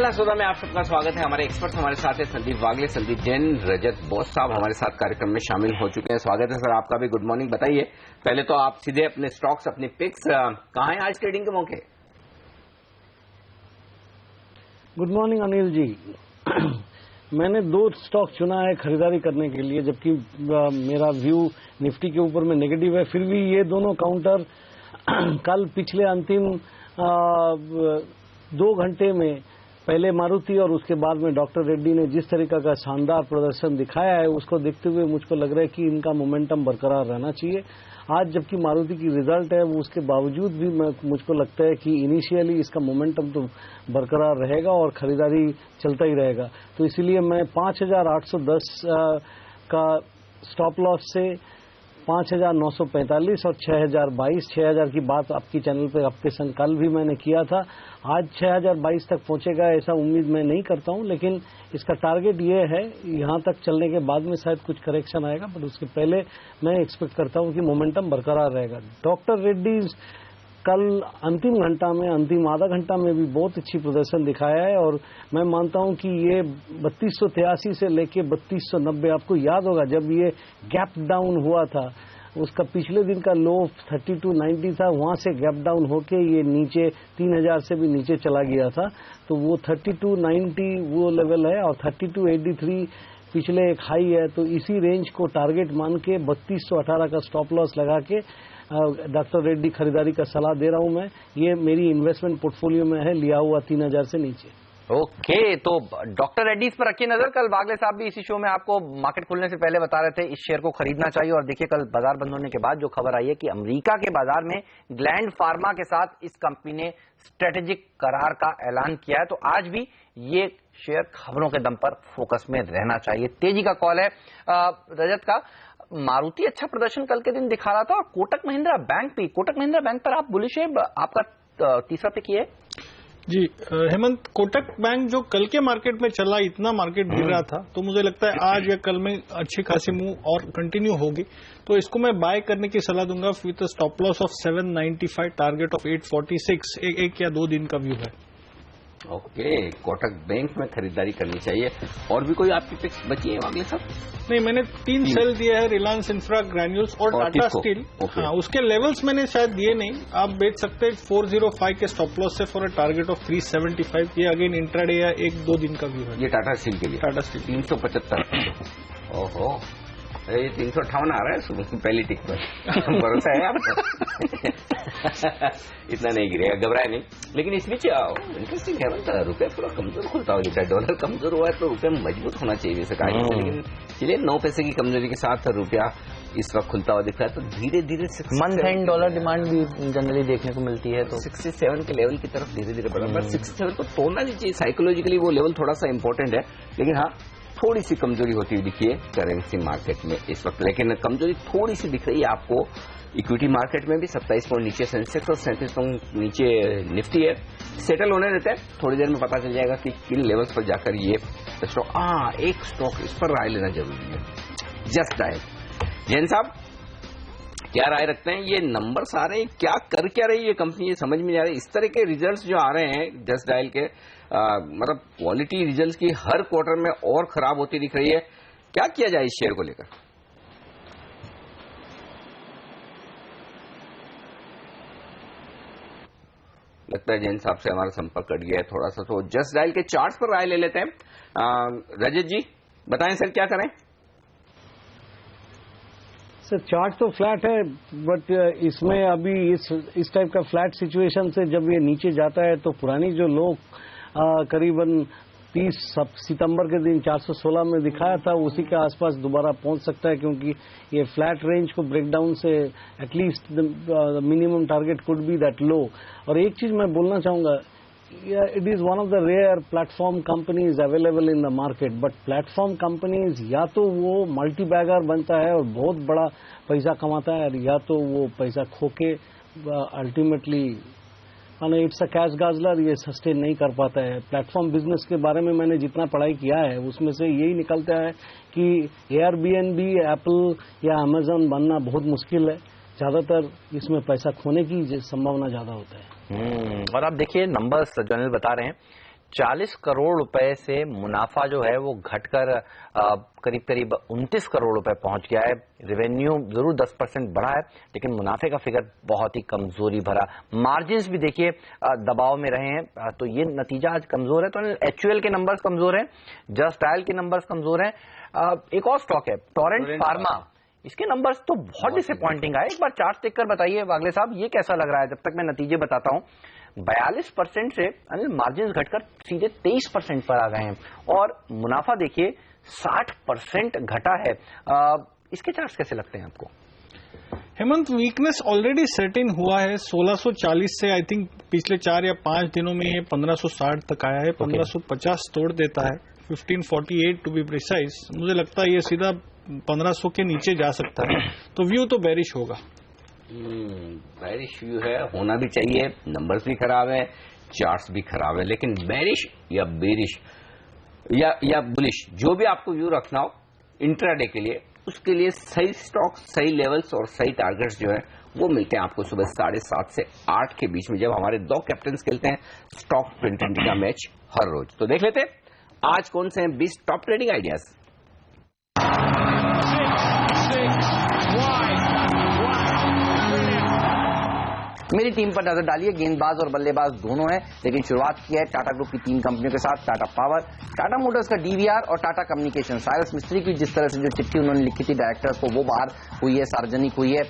पहला सौदा में आप सबका स्वागत है। हमारे एक्सपर्ट्स हमारे साथ है संदीप वागले, संदीप जैन, रजत बोस साहब हमारे साथ कार्यक्रम में शामिल हो चुके हैं। स्वागत है सर आपका भी। Good morning. बताइए पहले तो आप सीधे अपने स्टॉक्स, अपने पिक्स, कहाँ हैं आज ट्रेडिंग के मौके? Good morning Anil ji. मैंने 2 स्टॉक चुना है खरीदारी करने के लिए, जबकि मेरा व्यू निफ्टी के ऊपर में नेगेटिव है। फिर भी ये दोनों काउंटर कल पिछले अंतिम 2 घंटे में पहले मारुति और उसके बाद में डॉक्टर रेड्डी ने जिस तरीके का शानदार प्रदर्शन दिखाया है, उसको देखते हुए मुझको लग रहा है कि इनका मोमेंटम बरकरार रहना चाहिए। आज जबकि मारुति की रिजल्ट है, वो उसके बावजूद भी मुझको लगता है कि इनिशियली इसका मोमेंटम तो बरकरार रहेगा और खरीदारी चलता ही रहेगा। तो इसीलिए मैं 5810 का स्टॉप लॉस से 5945 और 6022, 6000 की बात आपकी चैनल पे हफ्ते संग कल भी मैंने किया था। आज 6022 तक पहुंचेगा ऐसा उम्मीद मैं नहीं करता हूं, लेकिन इसका टारगेट ये है। यहां तक चलने के बाद में शायद कुछ करेक्शन आएगा, बट उसके पहले मैं एक्सपेक्ट करता हूं कि मोमेंटम बरकरार रहेगा। डॉक्टर रेड्डी कल अंतिम घंटा में, अंतिम आधा घंटा में भी बहुत अच्छी प्रदर्शन दिखाया है और मैं मानता हूं कि ये 3283 से लेके 3290, आपको याद होगा जब ये गैप डाउन हुआ था, उसका पिछले दिन का लो 3290 था, वहां से गैप डाउन होके ये नीचे 3000 से भी नीचे चला गया था। तो वो 3290 वो लेवल है और 3283 पिछले एक हाई है। तो इसी रेंज को टारगेट मान के 3218 का स्टॉप लॉस लगा के डॉक्टर रेड्डी खरीदारी का सलाह दे रहा हूं मैं। ये मेरी इन्वेस्टमेंट पोर्टफोलियो में है, लिया हुआ 3000 से नीचे। ओके, तो डॉक्टर रेड्डीज पर रखिए नजर। कल वागले साहब भी इसी शो में आपको मार्केट खुलने से पहले बता रहे थे इस शेयर को खरीदना चाहिए। और देखिए कल बाजार बंद होने के बाद जो खबर आई है कि अमेरिका के बाजार में ग्लैंड फार्मा के साथ इस कंपनी ने स्ट्रेटेजिक करार का ऐलान किया है। तो आज भी ये शेयर खबरों के दम पर फोकस में रहना चाहिए। तेजी का कॉल है रजत का। मारुति अच्छा प्रदर्शन कल के दिन दिखा रहा था और कोटक महिंद्रा बैंक भी, कोटक महिंद्रा बैंक पर आप बुलिश है, आपका तीसरा पिक ये है? जी हेमंत, कोटक बैंक जो कल के मार्केट में चला, इतना मार्केट गिर रहा था, तो मुझे लगता है आज या कल में अच्छी खासी मूव और कंटिन्यू होगी। तो इसको मैं बाय करने की सलाह दूंगा with stop loss of 795, target of 846। एक या 2 दिन का व्यू है। ओके, कोटक बैंक में खरीदारी करनी चाहिए। और भी कोई आपकी पिक्स बची है वागले साहब? नहीं, मैंने 3 सेल दिए हैं, रिलायंस इंफ्रा, ग्रैन्यूल्स और टाटा स्टील। हाँ, उसके लेवल्स मैंने शायद दिए नहीं, आप बेच सकते हैं 405 के स्टॉप लॉस से फॉर अ टारगेट ऑफ 375। ये अगेन इंट्राडे या 1-2 दिन का व्यू है। ये टाटा स्टील के लिए? टाटा स्टील 375। ओहो, ये 358 आ रहा है सुबह पहली टिक पर। भरोसा है आपको? इतना नहीं गिरेगा, घबराए नहीं। लेकिन इस बीच इंटरेस्टिंग है, रुपया थोड़ा कमजोर खुलता हुआ दिखता है। डॉलर कमजोर हुआ है तो रुपया मजबूत होना चाहिए जैसे कहा, लेकिन चलिए 9 पैसे की कमजोरी के साथ रुपया इस वक्त खुलता हुआ दिख रहा है। तो धीरे धीरे मंथ एंड डॉलर डिमांड भी जनरली देखने को मिलती है, तो 67 के लेवल की तरफ धीरे धीरे बढ़ा। बट 67 को तोड़ना नहीं चाहिए, साइकोलॉजिकली वो लेवल थोड़ा सा इंपॉर्टेंट है। लेकिन हाँ, थोड़ी सी कमजोरी होती हुई दिखी है करेंसी मार्केट में इस वक्त, लेकिन कमजोरी थोड़ी सी दिख रही है आपको इक्विटी मार्केट में भी। 27 पॉइंट नीचे सेंसेक्स और 37 पॉइंट नीचे निफ्टी है। सेटल होने देते हैं, थोड़ी देर में पता चल जाएगा कि किन लेवल्स पर जाकर ये स्टॉक, एक स्टॉक इस पर राय लेना जरूरी है, जस्ट डायल। जैन साहब क्या राय रखते हैं? ये नंबर्स आ रहे हैं, क्या कर क्या रही है कंपनी, ये समझ में नहीं आ रही। इस तरह के रिजल्ट्स जो आ रहे हैं जस्ट डायल के, मतलब क्वालिटी रिजल्ट्स की हर क्वार्टर में और खराब होती दिख रही है। क्या किया जाए इस शेयर को लेकर? लगता है जैन साहब से हमारा संपर्क कट गया है थोड़ा सा, तो जस्ट डायल के चार्ट्स पर राय ले लेते हैं। रजत जी बताएं सर, क्या करें? सर चार्ट तो फ्लैट है, बट इसमें अभी इस टाइप का फ्लैट सिचुएशन से जब ये नीचे जाता है तो पुरानी जो लो करीबन 30 सितंबर के दिन 416 में दिखाया था, उसी के आसपास दोबारा पहुंच सकता है, क्योंकि ये फ्लैट रेंज को ब्रेकडाउन से at least minimum target could be that low. और एक चीज मैं बोलना चाहूंगा, it is one of the rare platform companies available in the market, but platform companies या तो वो मल्टी बैगर बनता है और बहुत बड़ा पैसा कमाता है, या तो वो पैसा खो के अल्टीमेटली इट्स अ कैश गाजलर, ये सस्टेन नहीं कर पाता है। प्लेटफॉर्म बिजनेस के बारे में मैंने जितना पढ़ाई किया है उसमें से यही निकलता है कि एयरबीएनबी, एप्पल या अमेजन बनना बहुत मुश्किल है। ज्यादातर इसमें पैसा खोने की संभावना ज्यादा होता है। और आप देखिए नंबर्स जनरल बता रहे हैं 40 करोड़ रुपए से मुनाफा जो है वो घटकर करीब करीब 29 करोड़ रुपए पहुंच गया है। रेवेन्यू जरूर 10% बढ़ा है, लेकिन मुनाफे का फिगर बहुत ही कमजोरी भरा। मार्जिन्स भी देखिए दबाव में रहे हैं, तो ये नतीजा आज कमजोर है। तो एचयूएल के नंबर्स कमजोर हैं, जस्ट डायल के नंबर्स कमजोर हैं। एक और स्टॉक है टोरेंट फार्मा, इसके नंबर्स तो बहुत डिसअपॉइंटिंग आए। एक बार चार्ट देखकर बताइए वागले साहब, ये कैसा लग रहा है? जब तक मैं नतीजे बताता हूं, 42% से अनिल मार्जिन घटकर सीधे 23% पर आ गए हैं और मुनाफा देखिए 60% घटा है। इसके चार्ट्स कैसे लगते हैं आपको? हेमंत, वीकनेस ऑलरेडी सेट इन हुआ है। 1640 से आई थिंक पिछले 4 या 5 दिनों में ये 1560 तक आया है। 1550 तोड़ देता है, 1548 टू बी प्रिसाइज। मुझे लगता है ये सीधा 1500 के नीचे जा सकता है, तो व्यू तो बेरिश होगा। बेरिश व्यू है, होना भी चाहिए। नंबर्स भी खराब है, चार्ट्स भी खराब है, लेकिन बेरिश या बेरिश या बुलिश, जो भी आपको व्यू रखना हो इंट्राडे के लिए, उसके लिए सही स्टॉक, सही लेवल्स और सही टारगेट्स जो है वो मिलते हैं आपको सुबह 7:30 से 8 के बीच में, जब हमारे 2 कैप्टन खेलते हैं स्टॉक 2020 का मैच हर रोज। तो देख लेते हैं आज कौन से हैं 20 टॉप ट्रेडिंग आइडियाज। मेरी टीम पर नजर डालिए। गेंदबाज और बल्लेबाज दोनों हैं, लेकिन शुरुआत की है टाटा ग्रुप की 3 कंपनियों के साथ। टाटा पावर, टाटा मोटर्स का डीवीआर और टाटा कम्युनिकेशन। साइरस मिस्त्री की जिस तरह से जो चिट्ठी उन्होंने लिखी थी डायरेक्टर्स को, वो बाहर हुई है, सार्वजनिक हुई है।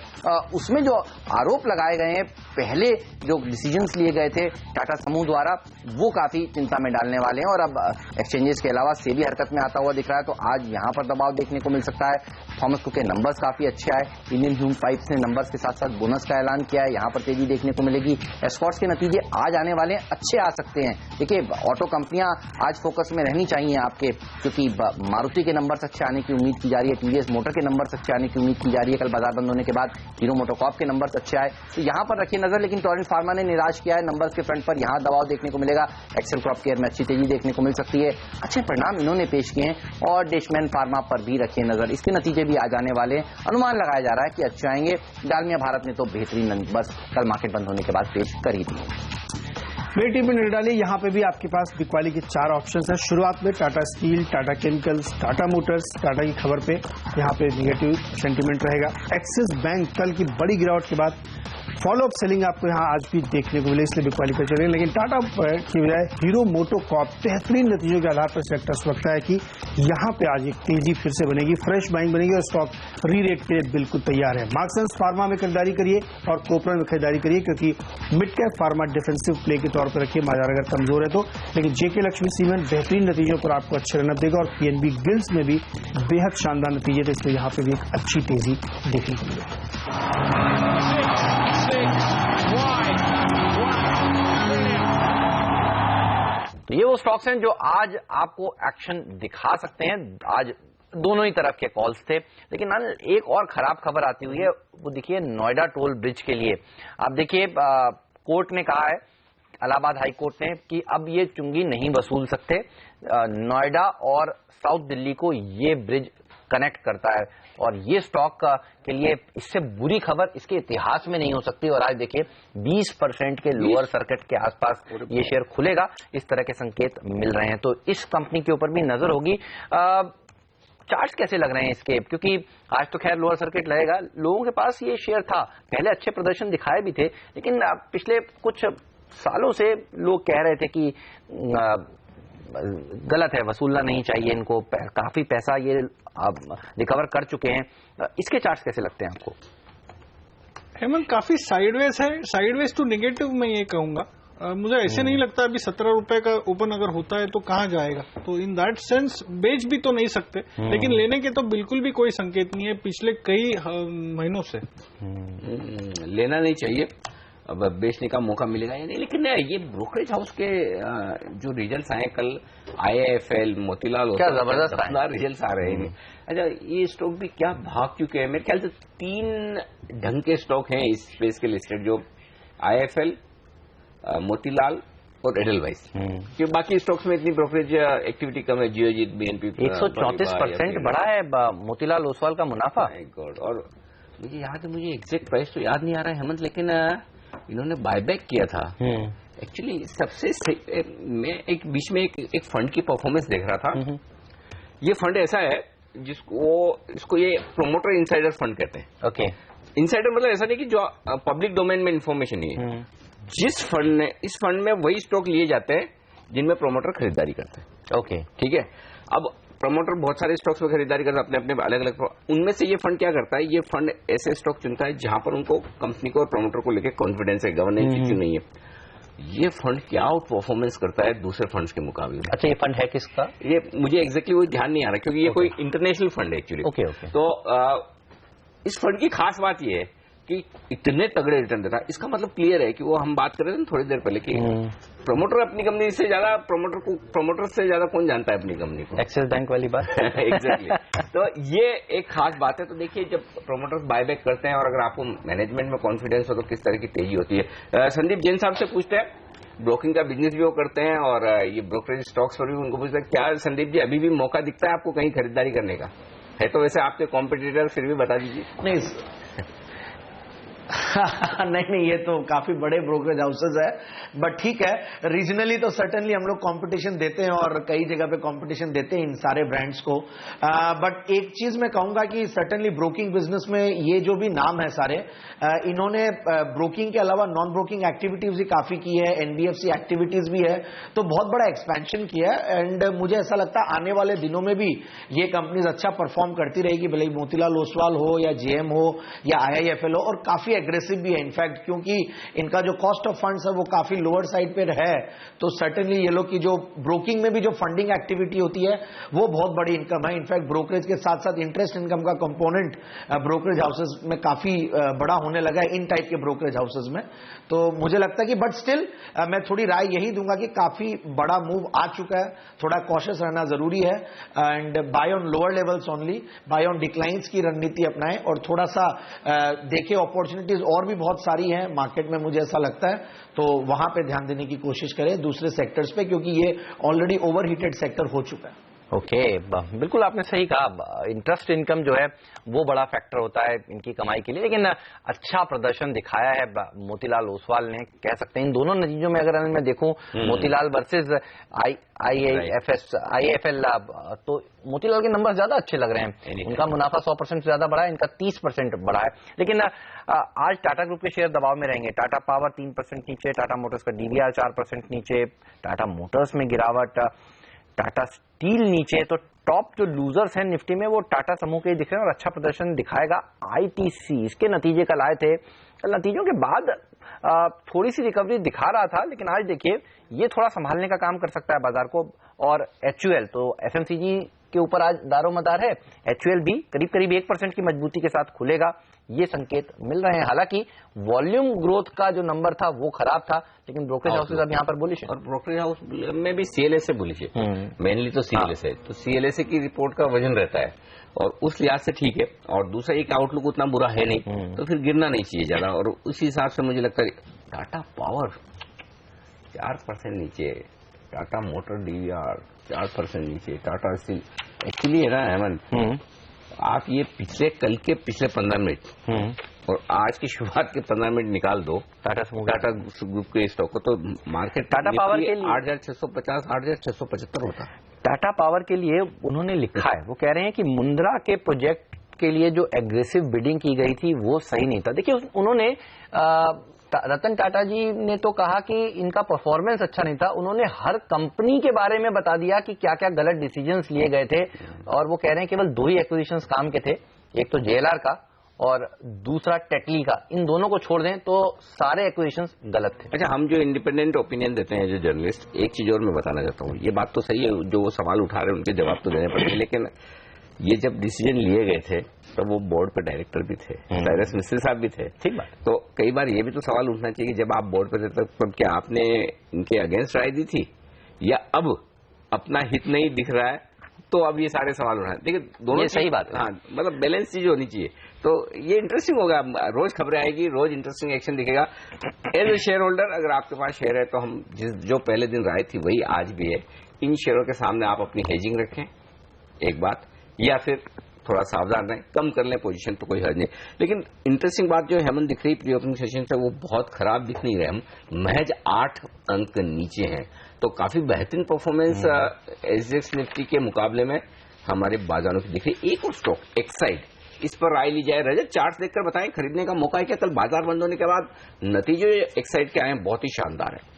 उसमें जो आरोप लगाए गए हैं, पहले जो डिसीजंस लिए गए थे टाटा समूह द्वारा, वो काफी चिंता में डालने वाले हैं। और अब एक्सचेंजेस के अलावा सेबी हरकत में आता हुआ दिख रहा है, तो आज यहां पर दबाव देखने को मिल सकता है। थॉमस कुक के नंबर्स काफी अच्छे आए। इंडियन ह्यूम पाइप्स ने नंबर्स के साथ साथ बोनस का ऐलान किया है, यहां पर तेजी देखने को मिलेगी। एस्कॉर्ट्स के नतीजे आज आने वाले हैं, अच्छे आ सकते हैं। देखिए, ऑटो कंपनियां आज फोकस में रहनी चाहिए आपके, क्योंकि मारुति के नंबर्स अच्छे आने की उम्मीद की जा रही है, टीवीएस मोटर के नंबर्स अच्छे आने की उम्मीद की जा रही है। कल बाजार बंद होने के बाद हीरो मोटोकॉर्प के नंबर्स अच्छे आए, तो यहां पर रखिए नजर। लेकिन टोरेंट फार्मा ने निराश किया है नंबर्स के फ्रंट पर, यहां दबाव देखने को मिलेगा। एक्सेल क्रॉप केयर में अच्छी तेजी देखने को मिल सकती है, अच्छे परिणाम इन्होंने पेश किए हैं। और डेशमैन फार्मा पर भी रखिए नजर, इसके नतीजे भी आ जाने वाले हैं। अनुमान लगाया जा रहा है कि अच्छे आएंगे। डालमिया भारत ने तो बेहतरीन नंबर्स कल मार्केट बंद होने के बाद पेश कर ही दिए। मेरी टीम में नजर डालिए, यहाँ पे भी आपके पास बिकवाली के 4 ऑप्शंस हैं। शुरुआत में Tata Steel, Tata chemicals, Tata Motors. Tata की खबर पे यहाँ पे निगेटिव सेंटीमेंट रहेगा। एक्सिस बैंक कल की बड़ी गिरावट के बाद फॉलो अप सेलिंग आपको यहाँ आज भी देखने को मिले, इसलिए बिकवाली पर चलेंगे। लेकिन टाटा की बजाय हीरो मोटोकॉर्प बेहतरीन नतीजों के आधार पर सेक्टर्स लगता है कि यहाँ पे आज एक तेजी फिर से बनेगी, फ्रेश बाइंग बनेगी और स्टॉक री रेट के लिए बिल्कुल तैयार है। मार्क्सन्स फार्मा में खरीदारी करिए और कोपरन में खरीदारी करिए, क्योंकि mid cap pharma defensive play के तौर पर रखिए, बाजार अगर कमजोर है तो। लेकिन जेके लक्ष्मी सीमेंट बेहतरीन नतीजों पर आपको अच्छे रनअप देगा और पीएनबी गिल्स में भी बेहद शानदार नतीजे थे, इसलिए यहाँ पे भी एक अच्छी तेजी देखने को मिलेगी। ये वो स्टॉक्स हैं जो आज आपको एक्शन दिखा सकते हैं। आज दोनों ही तरफ के कॉल्स थे, लेकिन एक और खराब खबर आती हुई है, वो देखिए नोएडा टोल ब्रिज के लिए। आप देखिए कोर्ट ने कहा है, इलाहाबाद हाई कोर्ट ने, कि अब ये चुंगी नहीं वसूल सकते। नोएडा और साउथ दिल्ली को ये ब्रिज कनेक्ट करता है और ये स्टॉक के लिए इससे बुरी खबर इसके इतिहास में नहीं हो सकती। और आज देखिए 20% के लोअर सर्किट के आसपास ये शेयर खुलेगा, इस तरह के संकेत मिल रहे हैं। तो इस कंपनी के ऊपर भी नजर होगी। चार्ट्स कैसे लग रहे हैं इसके, क्योंकि आज तो खैर लोअर सर्किट लगेगा। लोगों के पास ये शेयर था, पहले अच्छे प्रदर्शन दिखाए भी थे, लेकिन पिछले कुछ सालों से लोग कह रहे थे कि गलत है, वसूलना नहीं चाहिए इनको, काफी पैसा ये रिकवर कर चुके हैं। इसके चार्ट्स कैसे लगते हैं आपको? हेमंत, काफी साइडवेज है, साइडवेज टू नेगेटिव मैं ये कहूंगा। मुझे ऐसे नहीं लगता अभी 17 रुपए का ओपन अगर होता है तो कहां जाएगा, तो इन दैट सेंस बेच भी तो नहीं सकते, लेकिन लेने के तो बिल्कुल भी कोई संकेत नहीं है पिछले कई महीनों से। लेना नहीं चाहिए, अब बेचने का मौका मिलेगा या नहीं। लेकिन ये ब्रोकरेज हाउस के जो रिजल्ट्स आए कल, IIFL, मोतीलाल, क्या जबरदस्त रिजल्ट्स आ रहे हैं। अच्छा, ये स्टॉक भी क्या भाग चुके हैं। मेरे ख्याल से 3 ढंग के स्टॉक हैं इस स्पेस के लिस्टेड, जो IIFL, मोतीलाल और एडलवाइस। कि बाकी स्टॉक्स में इतनी ब्रोकरेज एक्टिविटी कम है। जियोजीत, BNP 134% बढ़ा है मोतीलाल ओसवाल का मुनाफा। गॉड। और मुझे याद है, मुझे एग्जैक्ट प्राइस तो याद नहीं आ रहा है हेमंत, लेकिन इन्होंने बायबैक किया था एक्चुअली सबसे मैं एक बीच में एक फंड की परफॉर्मेंस देख रहा था। ये फंड ऐसा है इसको ये प्रोमोटर इनसाइडर फंड कहते हैं। ओके, इनसाइडर मतलब ऐसा नहीं कि जो पब्लिक डोमेन में इंफॉर्मेशन नहीं है। जिस फंड ने इस फंड में वही स्टॉक लिए जाते हैं जिनमें प्रोमोटर खरीदारी करते हैं। ओके, ठीक है। अब प्रमोटर बहुत सारे स्टॉक्स में खरीदारी करता है अपने अपने अलग अलग, उनमें से ये फंड क्या करता है, ये फंड ऐसे स्टॉक चुनता है जहां पर उनको कंपनी को और प्रमोटर को लेकर कॉन्फिडेंस है, गवर्नेंस इश्यू नहीं है। ये फंड क्या आउट परफॉर्मेंस करता है दूसरे फंड्स के मुकाबले। अच्छा, ये फंड है किसका? ये मुझे एग्जैक्टली वो ध्यान नहीं आ रहा क्योंकि ये कोई इंटरनेशनल फंड है एक्चुअली। Okay okay. तो इस फंड की खास बात ये है कि इतने तगड़े रिटर्न देता है। इसका मतलब क्लियर है कि वो हम बात कर रहे थे थोड़ी देर पहले कि प्रमोटर अपनी कंपनी से ज्यादा प्रमोटर से ज्यादा कौन जानता है अपनी कंपनी को। एक्सिस बैंक वाली बात। एग्जैक्टली। तो ये एक खास बात है। तो देखिए, जब प्रमोटर्स बायबैक करते हैं और अगर आपको मैनेजमेंट में कॉन्फिडेंस हो तो किस तरह की तेजी होती है। संदीप जैन साहब से पूछते हैं, ब्रोकिंग का बिजनेस भी वो करते हैं और ये ब्रोकरेज स्टॉक्स पर भी उनको पूछते हैं, क्या संदीप जी अभी भी मौका दिखता है आपको कहीं खरीदारी करने का? है तो वैसे आपके कॉम्पिटिटर, फिर भी बता दीजिए। नहीं, ये तो काफी बड़े ब्रोकरेज हाउसेज है, बट ठीक है, रीजनली तो सर्टेनली हम लोग कंपटीशन देते हैं और कई जगह पे कंपटीशन देते हैं इन सारे ब्रांड्स को। बट एक चीज मैं कहूंगा कि सर्टेनली ब्रोकिंग बिजनेस में ये जो भी नाम है सारे, इन्होंने ब्रोकिंग के अलावा नॉन ब्रोकिंग एक्टिविटीज भी काफी की है, एनबीएफसी एक्टिविटीज भी है, तो बहुत बड़ा एक्सपेंशन किया है। एंड मुझे ऐसा लगता है आने वाले दिनों में भी ये कंपनीज अच्छा परफॉर्म करती रहेगी, भले ही मोतीलाल ओसवाल हो या जेएम हो या आईआईएफएल हो, और काफी एग्रेसिव भी है इनफैक्ट, क्योंकि इनका जो कॉस्ट ऑफ फंड्स है वो काफी लोअर साइड पे है। तो सर्टेनली ये लोग की जो ब्रोकिंग में भी जो फंडिंग एक्टिविटी होती है वो बहुत बड़ी इनकम है। इनफैक्ट ब्रोकरेज के साथ साथ इंटरेस्ट इनकम का कंपोनेंट ब्रोकरेज हाउसेज में काफी बड़ा होने लगा है इन टाइप के ब्रोकरेज हाउसेज में। तो मुझे लगता है कि बट स्टिल मैं थोड़ी राय यही दूंगा कि काफी बड़ा मूव आ चुका है, थोड़ा कॉशियस रहना जरूरी है and buy on lower levels only, buy on declines की रणनीति अपनाएं और थोड़ा सा देखें अपॉर्चुनिटीज और भी बहुत सारी हैं मार्केट में, मुझे ऐसा लगता है, तो वहां पे ध्यान देने की कोशिश करें दूसरे सेक्टर्स पे, क्योंकि ये ऑलरेडी ओवरहीटेड सेक्टर हो चुका है। ओके, बिल्कुल आपने सही कहा, इंटरेस्ट इनकम जो है वो बड़ा फैक्टर होता है इनकी कमाई के लिए, लेकिन अच्छा प्रदर्शन दिखाया है मोतीलाल ओसवाल ने, कह सकते हैं इन दोनों नतीजों में। अगर मैं देखूं मोतीलाल वर्सेस आईआईएफएल, तो मोतीलाल के नंबर ज्यादा अच्छे लग रहे हैं, उनका मुनाफा 100% ज्यादा बढ़ा है, इनका 30% बढ़ा है। लेकिन आज टाटा ग्रुप के शेयर दबाव में रहेंगे। टाटा पावर 3% नीचे, टाटा मोटर्स का डीवीआर 4% नीचे, टाटा मोटर्स में गिरावट, टाटा स्टील नीचे। तो टॉप जो लूजर्स हैं निफ्टी में वो टाटा समूह के दिख रहे हैं और अच्छा प्रदर्शन दिखाएगा आईटीसी। इसके नतीजे कल आए थे, कल नतीजों के बाद थोड़ी सी रिकवरी दिखा रहा था, लेकिन आज देखिए ये थोड़ा संभालने का काम कर सकता है बाजार को। और एचयूएल तो एफएमसीजी के ऊपर आज दारोमदार है, एचयूएल भी करीब करीब 1% की मजबूती के साथ खुलेगा, ये संकेत मिल रहे हैं। हालांकि वॉल्यूम ग्रोथ का जो नंबर था वो खराब था, लेकिन ब्रोकरेज हाउसेज अब यहाँ पर बुलिश है और ब्रोकरेज हाउस में भी सीएलएसए बुलिश है, मेनली तो सीएलएसए। तो सीएलएसए की रिपोर्ट का वजन रहता है और उस लिहाज से ठीक है। और दूसरा एक आउटलुक उतना बुरा है नहीं, तो फिर गिरना नहीं चाहिए ज्यादा। और उसी हिसाब से मुझे लगता है टाटा पावर 4% नीचे, टाटा मोटर डीवीआर 4% नीचे, टाटा स्टील। एक्चुअली है ना हेमंत, आप ये कल के पिछले 15 मिनट और आज की शुरुआत के 15 मिनट निकाल दो टाटा ग्रुप के स्टॉक को, तो मार्केट टाटा पावर के लिए 8,650 8,675 होता है। टाटा पावर के लिए उन्होंने लिखा है, वो कह रहे हैं कि मुंद्रा के प्रोजेक्ट के लिए जो एग्रेसिव बिडिंग की गई थी वो सही नहीं था। देखिए उन्होंने रतन टाटा जी ने तो कहा कि इनका परफॉर्मेंस अच्छा नहीं था, उन्होंने हर कंपनी के बारे में बता दिया कि क्या क्या गलत डिसीजंस लिए गए थे। और वो कह रहे हैं केवल 2 ही एक्विजिशंस काम के थे, एक तो जेएलआर का और दूसरा टेटली का, इन दोनों को छोड़ दें तो सारे एक्विजिशंस गलत थे। अच्छा, हम जो इंडिपेंडेंट ओपिनियन देते हैं जो जर्नलिस्ट, एक चीज और मैं बताना चाहता हूँ, ये बात तो सही है, जो वो सवाल उठा रहे हैं उनके जवाब तो देने पड़ेंगे, लेकिन ये जब डिसीजन लिए गए थे तो वो बोर्ड पे डायरेक्टर भी थे, साइरस मिस्त्री साहब भी थे, ठीक बात। तो कई बार ये भी तो सवाल उठना चाहिए कि जब आप बोर्ड पे थे तब क्या आपने इनके अगेंस्ट राय दी थी, या अब अपना हित नहीं दिख रहा है तो अब ये सारे सवाल उठाए। देखिए दोनों सही बात है, हाँ, मतलब बैलेंस चीज होनी चाहिए। तो ये इंटरेस्टिंग होगा, रोज खबरें आएगी, रोज इंटरेस्टिंग एक्शन दिखेगा। एज ए शेयर होल्डर अगर आपके पास शेयर है तो हम जो पहले दिन राय थी वही आज भी है। इन शेयरों के सामने आप अपनी हेजिंग रखें, एक बात, या फिर थोड़ा सावधान रहें, कम कर लें पोजीशन तो कोई हर्ज नहीं। लेकिन इंटरेस्टिंग बात जो हेमंत दिख रही प्री ओपनिंग सेशन से, वो बहुत खराब दिख नहीं रहे, हम महज 8 अंक नीचे हैं, तो काफी बेहतरीन परफॉर्मेंस एसजीएक्स निफ्टी के मुकाबले में हमारे बाजारों की दिख रही। एक और स्टॉक एक्साइड, इस पर राय ली जाए। रजत, चार्ट देखकर बताएं खरीदने का मौका है क्या? कल बाजार बंद होने के बाद नतीजे एक्साइड के आए हैं, बहुत ही शानदार है।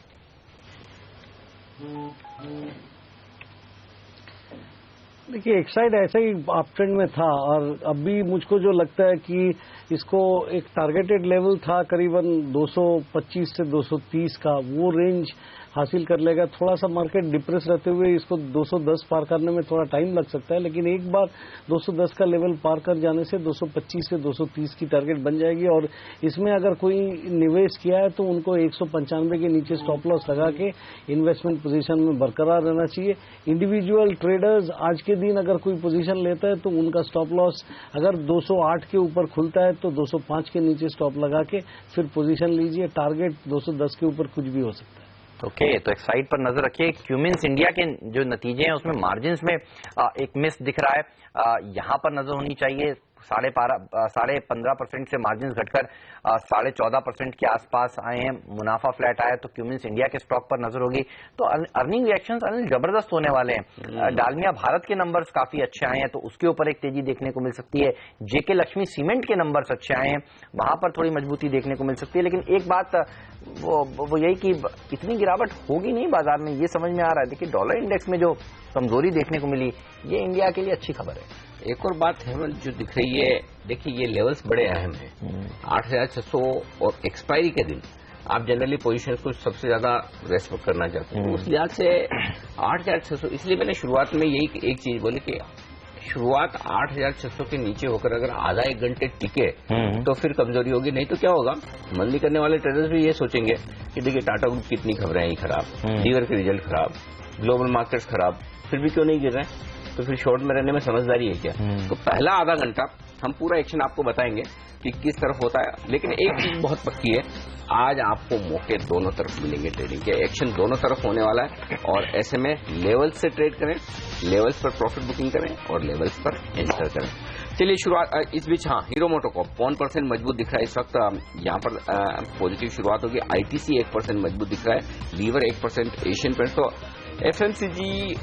देखिए, एक्साइड ऐसे ही अप ट्रेंड में था और अभी मुझको जो लगता है कि इसको एक टारगेटेड लेवल था करीबन 225 से 230 का, वो रेंज हासिल कर लेगा। थोड़ा सा मार्केट डिप्रेस रहते हुए इसको 210 पार करने में थोड़ा टाइम लग सकता है, लेकिन एक बार 210 का लेवल पार कर जाने से 225 से 230 की टारगेट बन जाएगी। और इसमें अगर कोई निवेश किया है तो उनको 195 के नीचे स्टॉप लॉस लगा के इन्वेस्टमेंट पोजीशन में बरकरार रहना चाहिए। इंडिविजुअल ट्रेडर्स आज के दिन अगर कोई पोजीशन लेता है तो उनका स्टॉप लॉस अगर 208 के ऊपर खुलता है तो 205 के नीचे स्टॉप लगा के फिर पोजीशन लीजिए। टारगेट 210 के ऊपर कुछ भी हो सकता है। ओके, तो एक साइड पर नजर रखिए। क्यूमिंस इंडिया के जो नतीजे हैं उसमें मार्जिन्स में एक मिस दिख रहा है, यहां पर नजर होनी चाहिए। 15.5% से मार्जिन घटकर 14.5% के आसपास आए हैं। मुनाफा फ्लैट आया, तो क्यूमिंस इंडिया के स्टॉक पर नजर होगी। तो अर्निंग रिएक्शंस अनिल जबरदस्त होने वाले हैं। डालमिया भारत के नंबर्स काफी अच्छे आए हैं, तो उसके ऊपर एक तेजी देखने को मिल सकती है। जेके लक्ष्मी सीमेंट के नंबर्स अच्छे आए हैं, वहां पर थोड़ी मजबूती देखने को मिल सकती है। लेकिन एक बात वो यही कि इतनी गिरावट होगी नहीं बाजार में, ये समझ में आ रहा है। देखिए, डॉलर इंडेक्स में जो कमजोरी देखने को मिली, ये इंडिया के लिए अच्छी खबर है। एक और बात हेमंत जो दिख रही है, देखिए ये लेवल्स बड़े अहम हैं। 8600 और एक्सपायरी के दिन आप जनरली पोजीशन को सबसे ज्यादा रेस्पेक्ट करना चाहते हैं, उस लिहाज से 8600, इसलिए मैंने शुरुआत में यही एक चीज बोली कि शुरुआत 8600 के नीचे होकर अगर आधा एक घंटे टिके तो फिर कमजोरी होगी। नहीं तो क्या होगा, मंदी करने वाले ट्रेडर्स भी ये सोचेंगे कि देखिए टाटा ग्रुप की इतनी खबरें आई खराब, लीवर के रिजल्ट खराब, ग्लोबल मार्केट्स खराब, फिर भी क्यों नहीं गिर रहे हैं, तो फिर शॉर्ट में रहने में समझदारी है क्या? तो पहला आधा घंटा हम पूरा एक्शन आपको बताएंगे कि किस तरफ होता है। लेकिन एक चीज बहुत पक्की है, आज आपको मौके दोनों तरफ मिलेंगे ट्रेडिंग के, एक्शन दोनों तरफ होने वाला है। और ऐसे में लेवल्स से ट्रेड करें, लेवल्स पर प्रॉफिट बुकिंग करें और लेवल्स पर एंटर करें। चलिए शुरुआत इस बीच, हाँ, हीरो मोटोकॉर्प 1% मजबूत दिख रहा है इस वक्त, यहाँ पर पॉजिटिव शुरुआत होगी। आईटीसी 1% मजबूत दिख रहा है, लीवर 1%, एशियन पेंट्स। तो एफएमसीजी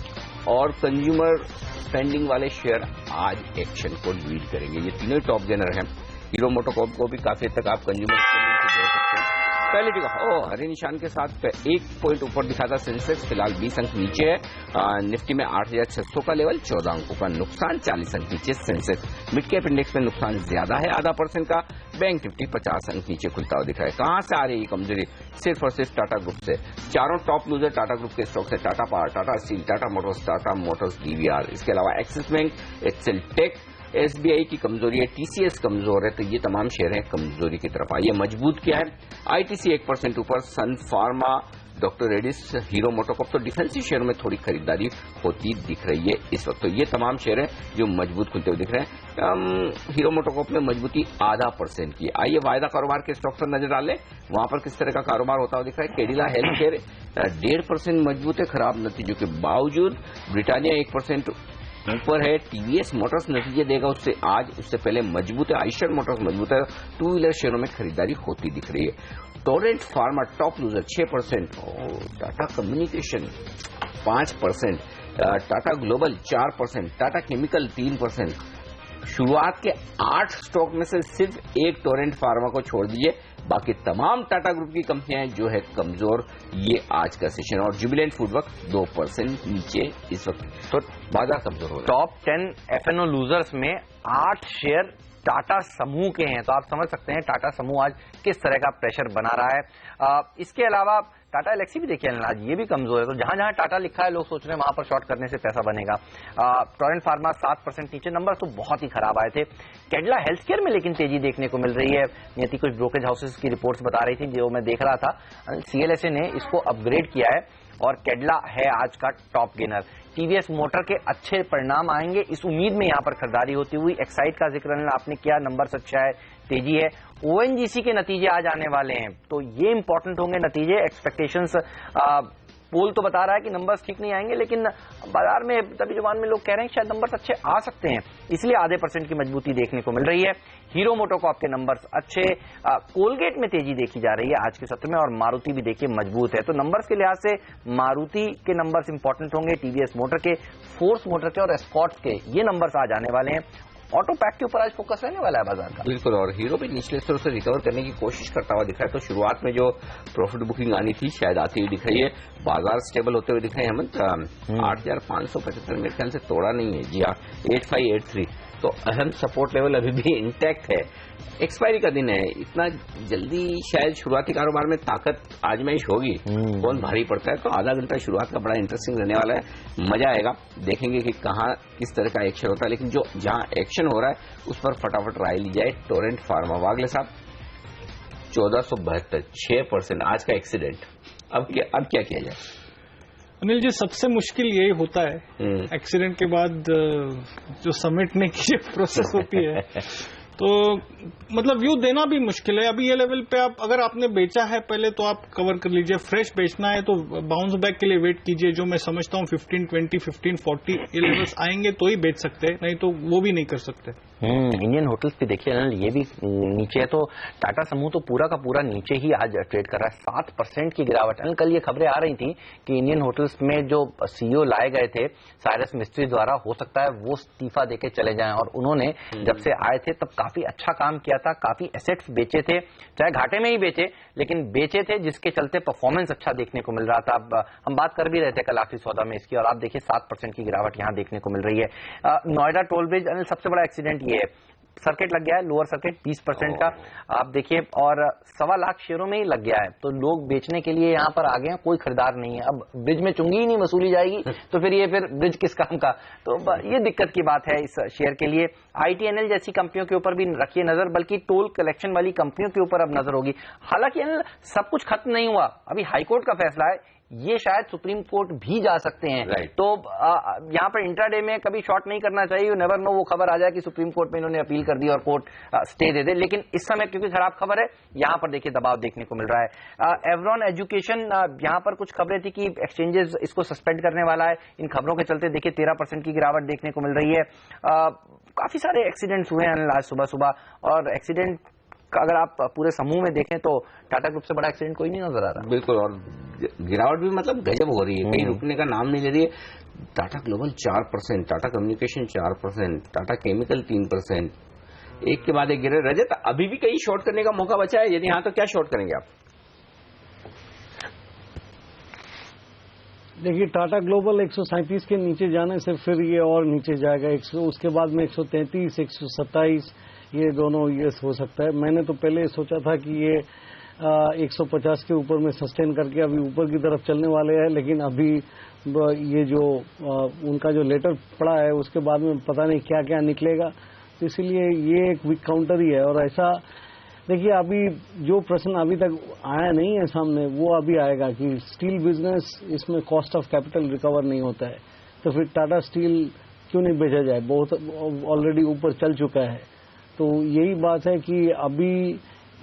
और कंज्यूमर स्पेंडिंग वाले शेयर आज एक्शन को लीड करेंगे। ये तीनों टॉप गेनर हैं। हीरो मोटोकॉर्प को भी काफी हद तक आप कंज्यूमर स्पेंडिंग से जोड़ सकते हैं। पहले हरे निशान के साथ 1 पॉइंट ऊपर दिखा था सेंसेक्स, फिलहाल 20 अंक नीचे है। निफ्टी में 8600 का लेवल, 14 अंकों का नुकसान, 40 अंक नीचे सेंसेक्स। मिड कैप इंडेक्स में नुकसान ज्यादा है, आधा % का। बैंक निफ्टी 50 अंक नीचे खुलता हुआ दिख रहा है। कहां से आ रही है कमजोरी? सिर्फ और सिर्फ टाटा ग्रुप से। चारों टॉप लूजर टाटा ग्रुप के स्टॉक से, Tata Power, Tata Steel, Tata Motors DVR. इसके अलावा Axis Bank, Excel Tech, SBI की कमजोरी है, टीसीएस कमजोर है, तो ये तमाम शेयर हैं कमजोरी की तरफ। आइए मजबूत क्या है? आईटीसी 1% ऊपर, Sun Pharma, doctor Reddy's, Hero MotoCorp. तो डिफेंसिव शेयर में थोड़ी खरीदारी होती दिख रही है इस वक्त। तो ये तमाम शेयर हैं जो मजबूत खुलते हुए दिख रहे हैं। हीरो मोटोकॉर्प में मजबूती 0.5% की। आइए वायदा कारोबार के स्टॉक पर नजर डालें, वहां पर किस तरह का कारोबार होता हुआ दिख रहा है। कैडिला हेल्थ केयर 1.5% मजबूत है खराब नतीजों के बावजूद। ब्रिटानिया 1% ऊपर है। टीवीएस मोटर्स नतीजे देगा उससे पहले मजबूत है। आइशर मोटर्स मजबूत है। टू व्हीलर शेयरों में खरीदारी होती दिख रही है। Torrent pharma top loser 6%, Tata communication 5%, Tata global 4%, Tata chemical 3%। शुरुआत के 8 स्टॉक में से सिर्फ एक टोरेंट फार्मा को छोड़ दीजिए, बाकी तमाम टाटा ग्रुप की कंपनियां जो है कमजोर। ये आज का सेशन। और जुबिलेंट फूडवर्क 2% नीचे इस वक्त, तो बाजार कमजोर हो रहा है। टॉप 10 एफएनओ लूजर्स में 8 शेयर टाटा समूह के हैं, तो आप समझ सकते हैं टाटा समूह आज किस तरह का प्रेशर बना रहा है। इसके अलावा टाटा एलेक्सी भी देखिए आज ये भी कमजोर है, तो जहां जहां टाटा लिखा है लोग सोच रहे हैं वहां पर शॉर्ट करने से पैसा बनेगा। टोरेंट फार्मा 7% नीचे, नंबर तो बहुत ही खराब आए थे। कैडिला हेल्थ केयर में लेकिन तेजी देखने को मिल रही है। नियति कुछ ब्रोकरेज हाउसेस की रिपोर्ट्स बता रही थी जो मैं देख रहा था, सीएलएसए ने इसको अपग्रेड किया है और कैडिला है आज का टॉप गेनर। टीवीएस मोटर के अच्छे परिणाम आएंगे, इस उम्मीद में यहां पर खरीदारी होती हुई। एक्साइड का जिक्र आपने किया, नंबर अच्छा है, तेजी है। ओएनजीसी के नतीजे आज आने वाले हैं, तो ये इंपॉर्टेंट होंगे नतीजे। एक्सपेक्टेशंस पोल तो बता रहा है कि नंबर्स ठीक नहीं आएंगे, लेकिन बाजार में तभी जुबान में लोग कह रहे हैं शायद नंबर्स अच्छे आ सकते हैं, इसलिए आधे % की मजबूती देखने को मिल रही है। हीरो मोटोकॉर्प के नंबर्स अच्छे, कोलगेट में तेजी देखी जा रही है आज के सत्र में, और मारुति भी देखिए मजबूत है। तो नंबर्स के लिहाज से मारुति के नंबर्स इंपॉर्टेंट होंगे, टीवीएस मोटर के, फोर्स मोटर के और एस्कॉर्ट के ये नंबर्स आज आने वाले हैं। ऑटो पैक के ऊपर आज फोकस रहने वाला है बाजार का। बिल्कुल, और हीरो भी निचले स्तरों से रिकवर करने की कोशिश करता हुआ दिखा है। तो शुरुआत में जो प्रॉफिट बुकिंग आनी थी शायद आती हुई दिख रही है, बाजार स्टेबल होते हुए दिख रहे हैं। हेमंत 8,575 मेरे ख्याल से तोड़ा नहीं है। जी हाँ, 8583 तो अहम सपोर्ट लेवल अभी भी इंटैक्ट है। एक्सपायरी का दिन है, इतना जल्दी शायद शुरुआती कारोबार में ताकत आजमाइश होगी, कौन भारी पड़ता है। तो आधा घंटा शुरुआत का बड़ा इंटरेस्टिंग रहने वाला है, मजा आएगा, देखेंगे कि कहाँ किस तरह का एक्शन होता है। लेकिन जो जहां एक्शन हो रहा है उस पर फटाफट राय ली जाए। टोरेंट फार्मा, वागले साहब 1472, 6% आज का एक्सीडेंट। अब क्या किया जाए अनिल जी? सबसे मुश्किल यही होता है एक्सीडेंट के बाद जो समेटने की प्रोसेस होती है, तो मतलब व्यू देना भी मुश्किल है। अभी ये लेवल पे आप अगर आपने बेचा है पहले तो आप कवर कर लीजिए, फ्रेश बेचना है तो बाउंस बैक के लिए वेट कीजिए। जो मैं समझता हूँ 1520, 1540 ये लेवल्स आएंगे तो ही बेच सकते हैं, नहीं तो वो भी नहीं कर सकते। इंडियन होटल्स भी देखिए ये भी नीचे है, तो टाटा समूह तो पूरा का पूरा नीचे ही आज ट्रेड कर रहा है, 7% की गिरावट। कल ये खबरें आ रही थी कि इंडियन होटल्स में जो सीईओ लाए गए थे साइरस मिस्त्री द्वारा, हो सकता है वो इस्तीफा देके चले जाएं, और उन्होंने जब से आए थे तब काफी अच्छा काम किया था, काफी एसेट्स बेचे थे, चाहे घाटे में ही बेचे लेकिन बेचे थे, जिसके चलते परफॉर्मेंस अच्छा देखने को मिल रहा था। अब हम बात कर भी रहे थे कल आखिरी सौदा में इसकी, और आप देखिए 7% की गिरावट यहां देखने को मिल रही है। नोएडा टोल ब्रिज सबसे बड़ा एक्सीडेंट ये है, सर्किट लग गया है, लोअर सर्किट 20% का आप देखिए, और 1.25 लाख शेयरों में ही लग गया है। तो लोग बेचने के लिए यहां पर आ गए हैं, कोई खरीदार नहीं है। अब ब्रिज में चुंगी ही नहीं वसूली जाएगी तो फिर ब्रिज किस काम का। तो ये दिक्कत की बात है इस शेयर के लिए। ITNL जैसी कंपनियों के ऊपर भी रखिए नजर, बल्कि टोल कलेक्शन वाली कंपनियों के ऊपर अब नजर होगी। हालांकि सब कुछ खत्म नहीं हुआ, अभी हाईकोर्ट का फैसला है, ये शायद सुप्रीम कोर्ट भी जा सकते हैं। तो यहाँ पर इंट्राडे में कभी शॉर्ट नहीं करना चाहिए, नेवर नो, वो खबर आ जाए कि सुप्रीम कोर्ट में इन्होंने अपील कर दी और कोर्ट स्टे दे दे। लेकिन इस समय क्योंकि खराब खबर है, यहाँ पर देखिए दबाव देखने को मिल रहा है। एवरॉन एजुकेशन, यहाँ पर कुछ खबरें थी कि एक्सचेंजेस इसको सस्पेंड करने वाला है, इन खबरों के चलते देखिए 13% की गिरावट देखने को मिल रही है। काफी सारे एक्सीडेंट्स हुए हैं आज सुबह, और एक्सीडेंट अगर आप पूरे समूह में देखें तो टाटा ग्रुप से बड़ा एक्सीडेंट कोई नहीं नजर आ रहा। बिल्कुल, और गिरावट भी मतलब गजब हो रही है, कहीं रुकने का नाम नहीं ले रही है। Tata global 4%, Tata communication 4%, Tata chemical 3%, एक के बाद एक गिरे। रजत, अभी भी कहीं शॉर्ट करने का मौका बचा है? यदि हाँ तो क्या शॉर्ट करेंगे आप? देखिए, टाटा ग्लोबल 137 के नीचे जाने से फिर ये और नीचे जाएगा, उसके बाद में 133, 127 ये दोनों ये हो सकता है। मैंने तो पहले सोचा था कि ये 150 के ऊपर में सस्टेन करके अभी ऊपर की तरफ चलने वाले हैं, लेकिन अभी ये जो उनका जो लेटर पड़ा है उसके बाद में पता नहीं क्या क्या निकलेगा, तो इसलिए ये एक वीक काउंटर ही है। और ऐसा देखिए, अभी जो प्रश्न अभी तक आया नहीं है सामने, वो अभी आएगा कि स्टील बिजनेस, इसमें कॉस्ट ऑफ कैपिटल रिकवर नहीं होता है, तो फिर टाटा स्टील क्यों नहीं बेचा जाए, बहुत ऑलरेडी ऊपर चल चुका है। तो यही बात है कि अभी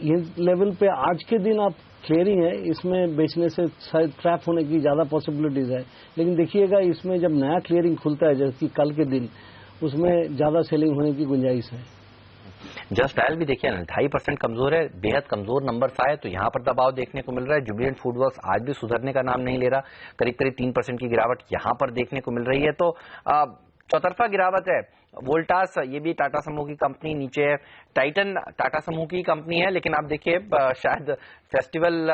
इस लेवल पे आज के दिन आप क्लियरिंग है, इसमें बेचने से शायद ट्रैप होने की ज्यादा पॉसिबिलिटीज है। लेकिन देखिएगा, इसमें जब नया क्लियरिंग खुलता है जैसे कि कल के दिन, उसमें ज्यादा सेलिंग होने की गुंजाइश है। जस्ट डायल भी देखिए 2.5% कमजोर है, बेहद कमजोर नंबर आए, तो यहां पर दबाव देखने को मिल रहा है। जुबिलेंट फूडवर्क्स आज भी सुधरने का नाम नहीं ले रहा, करीब 3% की गिरावट यहां पर देखने को मिल रही है। तो चौतरफा गिरावट है। वोल्टास, ये भी टाटा समूह की कंपनी नीचे है। टाइटन टाटा समूह की कंपनी है, लेकिन आप देखिए शायद फेस्टिवल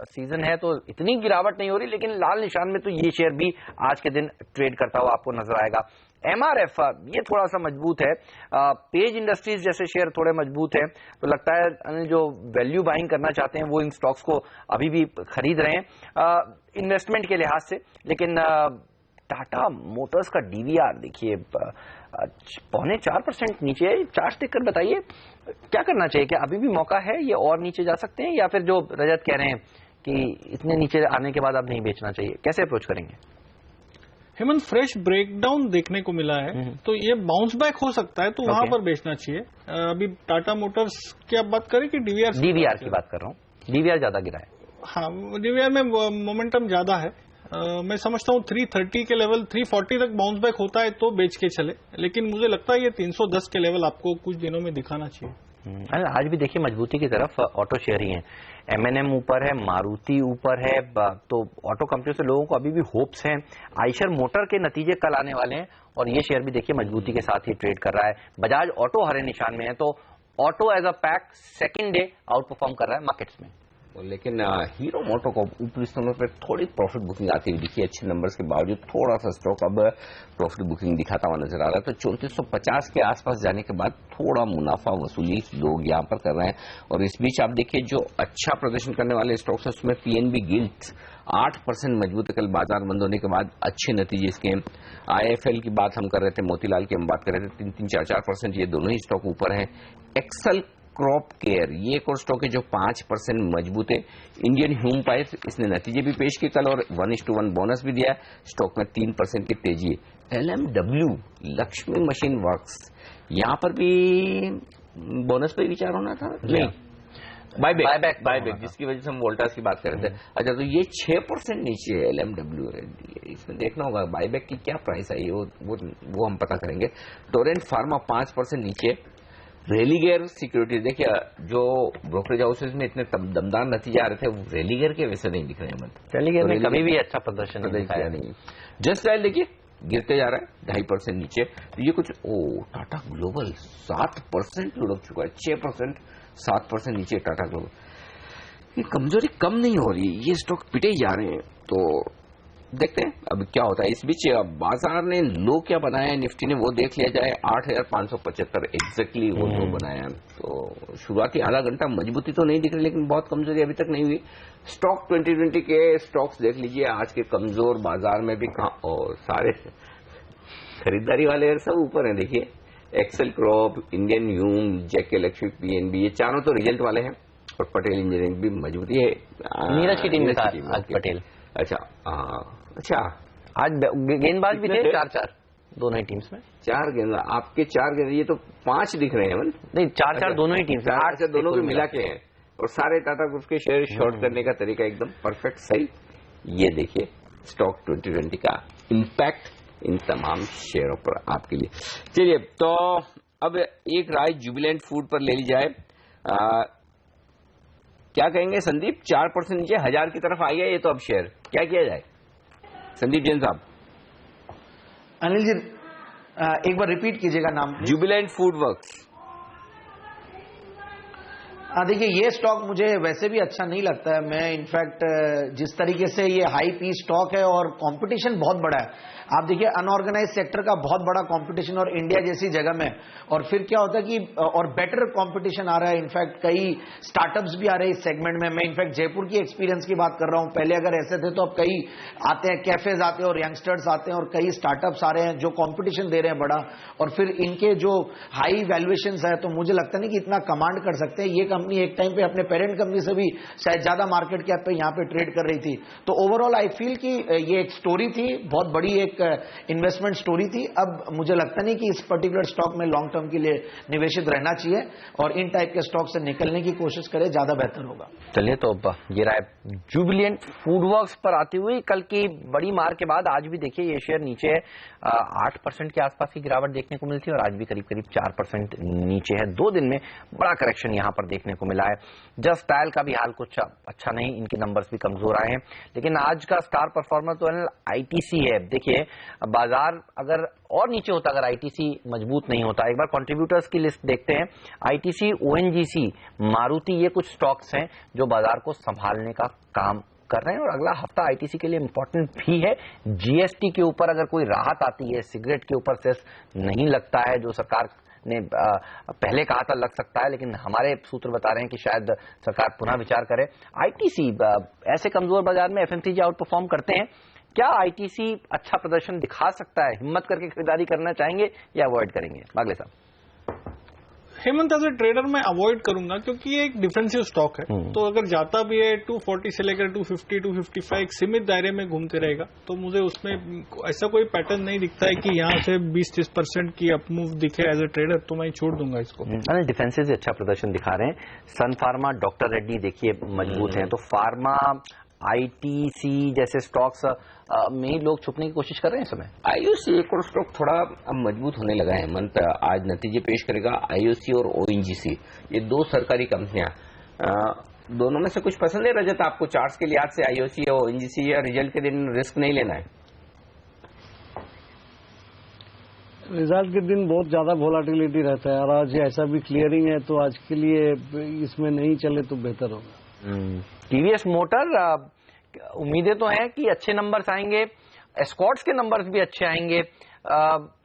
सीजन है तो इतनी गिरावट नहीं हो रही, लेकिन लाल निशान में तो ये शेयर भी आज के दिन ट्रेड करता हुआ आपको नजर आएगा। MRF ये थोड़ा सा मजबूत है। पेज इंडस्ट्रीज जैसे शेयर थोड़े मजबूत है, तो लगता है जो वैल्यू बाइंग करना चाहते हैं वो इन स्टॉक्स को अभी भी खरीद रहे हैं इन्वेस्टमेंट के लिहाज से। लेकिन टाटा मोटर्स का DVR देखिए 4.25% नीचे है। चार्ट देखकर बताइए क्या करना चाहिए, क्या अभी भी मौका है, ये और नीचे जा सकते हैं, या फिर जो रजत कह रहे हैं कि इतने नीचे आने के बाद अब नहीं बेचना चाहिए, कैसे अप्रोच करेंगे? हेमंत, फ्रेश ब्रेकडाउन देखने को मिला है, तो ये बाउंस बैक हो सकता है, तो वहां पर बेचना चाहिए। अभी टाटा मोटर्स की आप बात करें कि DVR की बात कर रहा हूँ, DVR ज्यादा गिरा है। हाँ, DVR में मोमेंटम ज्यादा है, मैं समझता हूँ 330 के लेवल 340 तक बाउंस बैक होता है तो बेच के चले, लेकिन मुझे लगता है ये 310 के लेवल आपको कुछ दिनों में दिखाना चाहिए। आज भी देखिए मजबूती की तरफ ऑटो शेयर ही है, M&M ऊपर है, मारुति ऊपर है, तो ऑटो कंपनियों से लोगों को अभी भी होप्स हैं। आइशर मोटर के नतीजे कल आने वाले हैं और ये शेयर भी देखिए मजबूती के साथ ही ट्रेड कर रहा है। बजाज ऑटो हरे निशान में है, तो auto as a pack second day outperform कर रहा है मार्केट्स में। लेकिन हीरो मोटो को ऊपरी स्थानों पर थोड़ी प्रॉफिट बुकिंग आती हुई दिखी, अच्छे नंबर्स के बावजूद थोड़ा सा स्टॉक अब प्रॉफिट बुकिंग दिखाता हुआ नजर आ रहा है। तो 3450 के आसपास जाने के बाद थोड़ा मुनाफा वसूली लोग यहाँ पर कर रहे हैं। और इस बीच आप देखिए जो अच्छा प्रदर्शन करने वाले स्टॉक्स है उसमें PNB गिल्ट 8% मजबूत है। कल बाजार बंद होने के बाद अच्छे नतीजे इसके। IIFL की बात हम कर रहे थे, मोतीलाल की हम बात कर रहे थे, 3-4% ये दोनों ही स्टॉक ऊपर है। एक्सल क्रॉप केयर ये एक और स्टॉक है जो 5% मजबूत है। इंडियन ह्यूम पाइप इसने नतीजे भी पेश किए कल और 1:1 बोनस भी दिया, स्टॉक में 3% की तेजी है। LMW लक्ष्मी मशीन वर्क्स यहाँ पर भी बोनस पे विचार होना था, नहीं बायबैक जिसकी वजह से हम वोल्टास की बात कर रहे थे। अच्छा, तो ये 6% नीचे है LMW, इसमें देखना होगा बायबैक की क्या प्राइस आई वो हम पता करेंगे। टोरेंट फार्मा 5% नीचे। रेलीगेयर सिक्योरिटीज देखिए जो ब्रोकरेज हाउसेज में इतने दमदार नतीजे आ रहे थे वो रेलीगेयर के वैसे नहीं दिख रहे हैं। रेलीगेयर ने कभी भी अच्छा प्रदर्शन दिखाया नहीं। जस्ट डायल देखिए गिरते जा रहा है 2.5% नीचे। तो ये कुछ टाटा ग्लोबल 7% लुढ़क चुका है, 6% 7% नीचे टाटा ग्लोबल। ये कमजोरी कम नहीं हो रही, ये स्टॉक पिटे ही जा रहे हैं। तो देखते हैं अब क्या होता है। इस बीच बाजार ने लो क्या बनाया है निफ्टी ने वो देख लिया जाए। 8575 एग्जैक्टली वो लो बनाया है। तो शुरुआती आधा घंटा मजबूती तो नहीं दिख रही लेकिन बहुत कमजोरी अभी तक नहीं हुई। स्टॉक 2020 के स्टॉक्स देख लीजिए आज के कमजोर बाजार में भी कहा, और सारे खरीदारी वाले सब ऊपर हैं। देखिए एक्सेल क्रॉप, इंडियन ह्यूम, जेके इलेक्ट्रिक, PNB ये चारों तो रिजल्ट वाले हैं और पटेल इंजीनियरिंग भी मजबूती है। नीरज की टीम में था आज पटेल। अच्छा आज गेंदबाज भी थे 4-4 दोनों ही टीम्स में। 4 गेंद आपके 4 गेंद, ये तो 5 दिख रहे हैं नहीं 4-4 दोनों ही टीम्स में, 8 से दोनों को मिला के हैं। और सारे टाटा ग्रुप के शेयर शॉर्ट करने का तरीका एकदम परफेक्ट सही। ये देखिए स्टॉक 2020 का इम्पैक्ट इन तमाम शेयरों पर आपके लिए। चलिए तो अब एक राय जुबिलेंट फूड पर ले ली जाए। क्या कहेंगे संदीप, 4% नीचे 1000 की तरफ आ गया ये तो अब शेयर, क्या किया जाए संदीप जैन साहब? अनिल जी एक बार रिपीट कीजिएगा नाम। Jubilant food works. देखिए ये स्टॉक मुझे वैसे भी अच्छा नहीं लगता है। मैं इनफैक्ट जिस तरीके से ये हाई पी स्टॉक है और कंपटीशन बहुत बड़ा है। आप देखिए अनऑर्गेनाइज सेक्टर का बहुत बड़ा कंपटीशन और इंडिया जैसी जगह में, और फिर क्या होता है कि और बेटर कंपटीशन आ रहा है। इनफैक्ट कई स्टार्टअप्स भी आ रहे हैं इस सेगमेंट में। मैं इनफैक्ट जयपुर की एक्सपीरियंस की बात कर रहा हूं। पहले अगर ऐसे थे तो अब कई आते हैं, कैफेज आते हैं और यंगस्टर्स आते हैं और कई स्टार्टअप्स आ रहे हैं जो कॉम्पिटिशन दे रहे हैं बड़ा, और फिर इनके जो हाई वैल्यूएशन है तो मुझे लगता नहीं कि इतना कमांड कर सकते हैं। ये कंपनी एक टाइम पे अपने पेरेंट कंपनी से भी शायद ज्यादा मार्केट कैप पे यहाँ पे ट्रेड कर रही थी। तो ओवरऑल आई फील कि ये एक स्टोरी थी, बहुत बड़ी एक इन्वेस्टमेंट स्टोरी थी। अब मुझे लगता नहीं कि इस पर्टिकुलर स्टॉक में लॉन्ग टर्म के लिए निवेशित रहना चाहिए और इन टाइप के स्टॉक से निकलने की कोशिश करें, ज्यादा बेहतर होगा। चलिए तो ये राय जुबिलेंट फूडवर्क्स पर आती हुई कल की बड़ी मार के बाद आज भी देखिए ये शेयर नीचे है। 8% के आसपास की गिरावट देखने को मिलती है और आज भी करीब 4% नीचे है। 2 दिन में बड़ा करेक्शन यहां पर देखने को मिला है। जस्ट डायल का भी हाल कुछ अच्छा नहीं, इनके नंबर्स भी कमजोर आए हैं। लेकिन आज का स्टार परफॉर्मर तो ITC है। देखिए बाजार अगर और नीचे होता अगर ITC मजबूत नहीं होता। एक बार कंट्रीब्यूटर्स की लिस्ट देखते हैं। ITC, ONGC, मारुति ये कुछ स्टॉक्स हैं जो बाजार को संभालने का काम कर रहे हैं और अगला हफ्ता ITC के लिए इंपॉर्टेंट भी है। GST के ऊपर अगर कोई राहत आती है, सिगरेट के ऊपर सेस नहीं लगता है जो सरकार ने पहले कहा था लग सकता है, लेकिन हमारे सूत्र बता रहे हैं कि शायद सरकार पुनः विचार करे। ITC ऐसे कमजोर बाजार में FMCG आउट परफॉर्म करते हैं। क्या ITC अच्छा प्रदर्शन दिखा सकता है? हिम्मत करके खरीदारी करना चाहेंगे या अवॉइड करेंगे? बागले साहब। हेमंत एज ए ट्रेडर मैं अवॉइड करूंगा क्योंकि ये एक डिफेंसिव स्टॉक है। तो अगर जाता भी है 240 से लेकर 250, 255 एक सीमित दायरे में घूमते रहेगा तो मुझे उसमें ऐसा कोई पैटर्न नहीं दिखता है कि यहाँ से 20-30% की अपमूव दिखे एज ए ट्रेडर, तो मैं छोड़ दूंगा इसको। डिफेंसिव अच्छा प्रदर्शन दिखा रहे हैं। सन फार्मा, डॉक्टर रेड्डी देखिए मजबूत हैं। तो फार्मा ITC जैसे स्टॉक्स में लोग छुपने की कोशिश कर रहे हैं इस समय? IOC एक और स्टॉक थोड़ा अब मजबूत होने लगा है हेमंत, आज नतीजे पेश करेगा IOC और ONGC, ये दो सरकारी कंपनियां। दोनों में से कुछ पसंद है रजत आपको चार्ट्स के लिहाज से IOC और ONGC, या रिजल्ट के दिन रिस्क नहीं लेना है? रिजल्ट के दिन बहुत ज्यादा वोलाटिलिटी रहता है और आज ऐसा भी क्लियरिंग है, तो आज के लिए इसमें नहीं चले तो बेहतर होगा। TVS मोटर उम्मीदें तो हैं कि अच्छे नंबर्स आएंगे, एस्कॉर्ट्स के नंबर्स भी अच्छे आएंगे।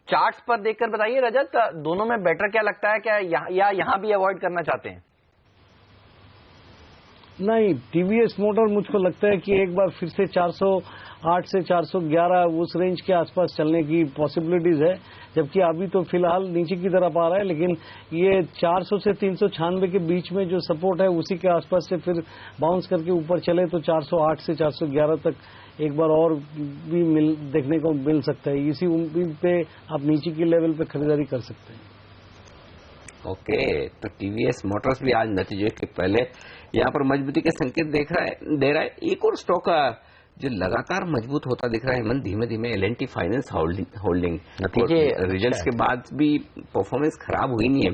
चार्ट्स पर देखकर बताइए रजत, दोनों में बेटर क्या लगता है, क्या या यहाँ भी अवॉइड करना चाहते हैं? नहीं, TVS मोटर मुझको लगता है कि एक बार फिर से 408 से 411 उस रेंज के आसपास चलने की पॉसिबिलिटीज है, जबकि अभी तो फिलहाल नीचे की तरफ आ रहा है, लेकिन ये 400 से 396 के बीच में जो सपोर्ट है उसी के आसपास से फिर बाउंस करके ऊपर चले तो 408 से 411 तक एक बार और भी देखने को मिल सकता है। इसी उम्मीद पे आप नीचे की लेवल पे खरीदारी कर सकते हैं। ओके, तो TVS मोटर्स भी आज नतीजे के पहले यहाँ पर मजबूती के संकेत दे रहा है। एक और स्टॉक जो लगातार मजबूत होता दिख रहा है मन, धीमे धीमे L&T फाइनेंस होल्डिंग, नतीजे रिजल्ट्स के बाद भी परफॉर्मेंस खराब हुई नहीं है।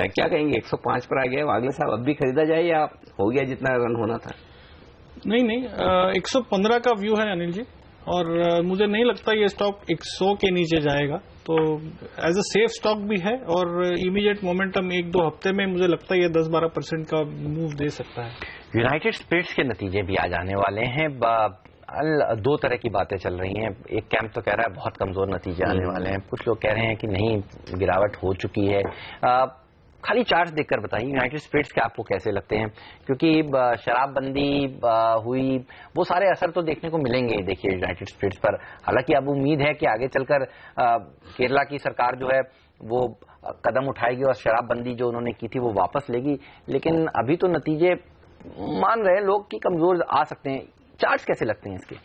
क्या कहेंगे, 105 पर आ गया, अगले साल अब भी खरीदा जाए या हो गया जितना रन होना था? नहीं, 115 का व्यू है अनिल जी, और मुझे नहीं लगता ये स्टॉक 100 के नीचे जाएगा, तो एज अ सेफ स्टॉक भी है और इमीडिएट मोमेंटम 1-2 हफ्ते में मुझे लगता है ये 10-12% का मूव दे सकता है। यूनाइटेड स्पिरिट्स के नतीजे भी आज आने वाले हैं। दो तरह की बातें चल रही हैं। एक कैंप तो कह रहा है बहुत कमजोर नतीजे आने वाले हैं, कुछ लोग कह रहे हैं कि नहीं, गिरावट हो चुकी है। खाली चार्ट्स देखकर बताइए यूनाइटेड स्पिरिट्स के आपको कैसे लगते हैं, क्योंकि शराबबंदी हुई, वो सारे असर तो देखने को मिलेंगे ही देखिए यूनाइटेड स्पिरिट्स पर। हालांकि अब उम्मीद है कि आगे चलकर केरला की सरकार जो है वो कदम उठाएगी और शराबबंदी जो उन्होंने की थी वो वापस लेगी, लेकिन अभी तो नतीजे मान रहे हैं लोग कि कमजोर आ सकते हैं। चार्ट्स कैसे लगते हैं इसके?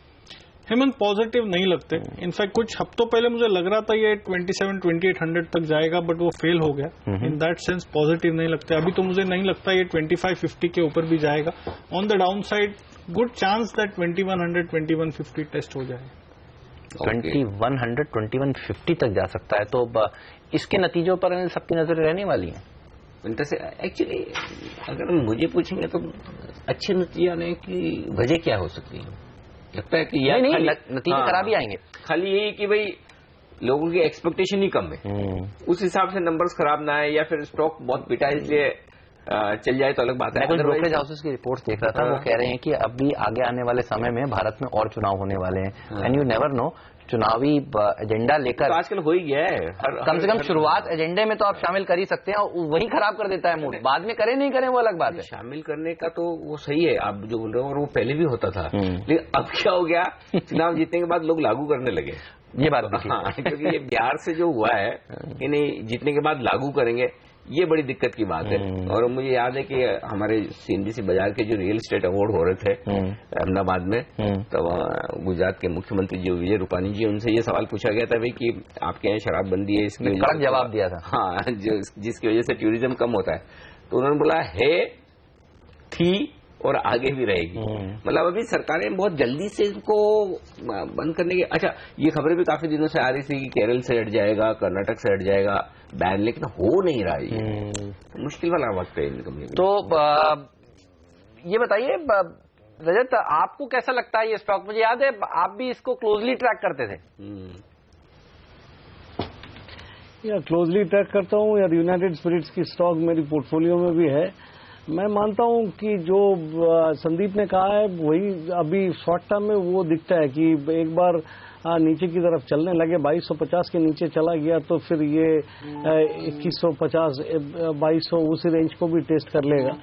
हेमंत, पॉजिटिव नहीं लगते। इनफैक्ट कुछ हफ्तों पहले मुझे लग रहा था ये 27-2800 तक जाएगा, बट वो फेल हो गया। इन दैट सेंस पॉजिटिव नहीं लगते। अभी तो मुझे नहीं लगता ये 2550 के ऊपर भी जाएगा। On the down side good chance that 2100-2150 test हो जाए। 2100-2150 तक जा सकता है, तो इसके नतीजों पर सबकी नजर रहने वाली है। एक्चुअली अगर मुझे पूछेंगे तो अच्छे नतीजे आने की वजह क्या हो सकती है? लगता है कि यार नतीजे खराब ही आएंगे, खाली यही कि भाई लोगों की एक्सपेक्टेशन ही कम है, उस हिसाब से नंबर्स खराब ना आए, या फिर स्टॉक बहुत पिटा इसलिए चल जाए तो अलग बात है। कुछ ब्रोकरेज हाउसेस की रिपोर्ट्स देख रहा था, वो कह रहे हैं कि अभी आगे आने वाले समय में भारत में और चुनाव होने वाले हैं, एंड यू नेवर नो, चुनावी एजेंडा लेकर तो आजकल हो ही गया है। कम से कम शुरुआत एजेंडे में तो आप शामिल कर ही सकते हैं, और वही खराब कर देता है मूड। बाद में करें नहीं करें वो अलग बात है। शामिल करने का तो वो सही है आप जो बोल रहे हो, और वो पहले भी होता था, लेकिन अब क्या हो गया, चुनाव जीतने के बाद लोग लागू करने लगे। ये बात क्योंकि ये बिहार से जो हुआ है कि नहीं, जीतने के बाद लागू करेंगे, ये बड़ी दिक्कत की बात है। और मुझे याद है कि हमारे CNBC बाजार के जो रियल एस्टेट अवार्ड हो रहे थे अहमदाबाद में, तो गुजरात के मुख्यमंत्री जो विजय रूपानी जी, उनसे ये सवाल पूछा गया था भाई कि आपके यहाँ शराबबंदी है, इसकी कड़क जवाब दिया था। हाँ, जिसकी वजह से टूरिज्म कम होता है, तो उन्होंने बोला है, थी और आगे भी रहेगी। मतलब अभी सरकारें बहुत जल्दी से इसको बंद करने की, अच्छा ये खबरें भी काफी दिनों से आ रही थी कि केरल से हट जाएगा, कर्नाटक से हट जाएगा बैन, लेकिन हो नहीं रहा है। तो मुश्किल वाला वक्त है इन कंपनी। तो ये बताइए रजत, आपको कैसा लगता है ये स्टॉक? मुझे याद है आप भी इसको क्लोजली ट्रैक करते थे। या क्लोजली ट्रैक करता हूँ यार, यूनाइटेड स्पिरिट्स की स्टॉक मेरी पोर्टफोलियो में भी है। मैं मानता हूं कि जो संदीप ने कहा है वही अभी शॉर्ट टर्म में वो दिखता है कि एक बार नीचे की तरफ चलने लगे, 2250 के नीचे चला गया तो फिर ये 2150 2200 उसी रेंज को भी टेस्ट कर लेगा।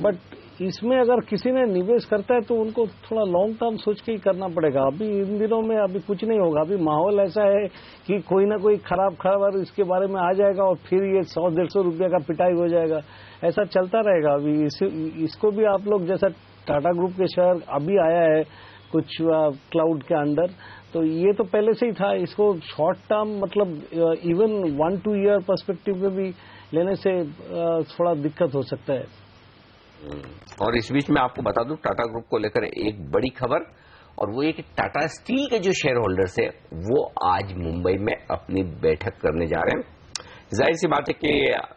बट इसमें अगर किसी ने निवेश करता है तो उनको थोड़ा लॉन्ग टर्म सोच के ही करना पड़ेगा। अभी इन दिनों में अभी कुछ नहीं होगा, अभी माहौल ऐसा है कि कोई ना कोई खराब खबर इसके बारे में आ जाएगा और फिर ये 100-150 रुपये का पिटाई हो जाएगा, ऐसा चलता रहेगा। अभी इसको भी आप लोग, जैसा टाटा ग्रुप के शेयर अभी आया है कुछ क्लाउड के अंडर, तो ये तो पहले से ही था। इसको शॉर्ट टर्म मतलब इवन 1-2 ईयर पर्सपेक्टिव में भी लेने से थोड़ा दिक्कत हो सकता है। और इस बीच में आपको बता दूं टाटा ग्रुप को लेकर एक बड़ी खबर, और वो ये कि टाटा स्टील के जो शेयर होल्डर्स है वो आज मुंबई में अपनी बैठक करने जा रहे हैं। जाहिर सी बात है कि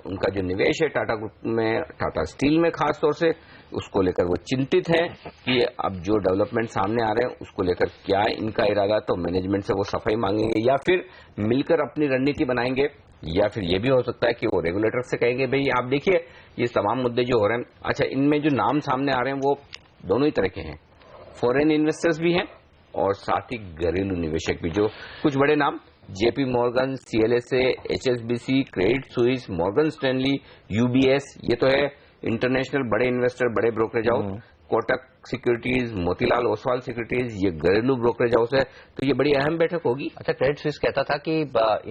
उनका जो निवेश है टाटा ग्रुप में, टाटा स्टील में खास तौर से, उसको लेकर वो चिंतित है कि अब जो डेवलपमेंट सामने आ रहे हैं उसको लेकर क्या इनका इरादा, तो मैनेजमेंट से वो सफाई मांगेंगे या फिर मिलकर अपनी रणनीति बनाएंगे, या फिर ये भी हो सकता है कि वो रेगुलेटर से कहेंगे भाई आप देखिए ये तमाम मुद्दे जो हो रहे हैं। अच्छा, इनमें जो नाम सामने आ रहे हैं वो दोनों ही तरह के हैं, फॉरेन इन्वेस्टर्स भी हैं और साथ ही घरेलू निवेशक भी। जो कुछ बड़े नाम JP Morgan, CLSA, HSBC, Credit Suisse, Morgan Stanley, UBS, ये तो है इंटरनेशनल बड़े इन्वेस्टर, बड़े brokerage house. Kotak securities, Motilal Oswal securities, ये घरेलू ब्रोकरेज हाउस है, तो ये बड़ी अहम बैठक होगी। अच्छा, क्रेडिट स्विस कहता था कि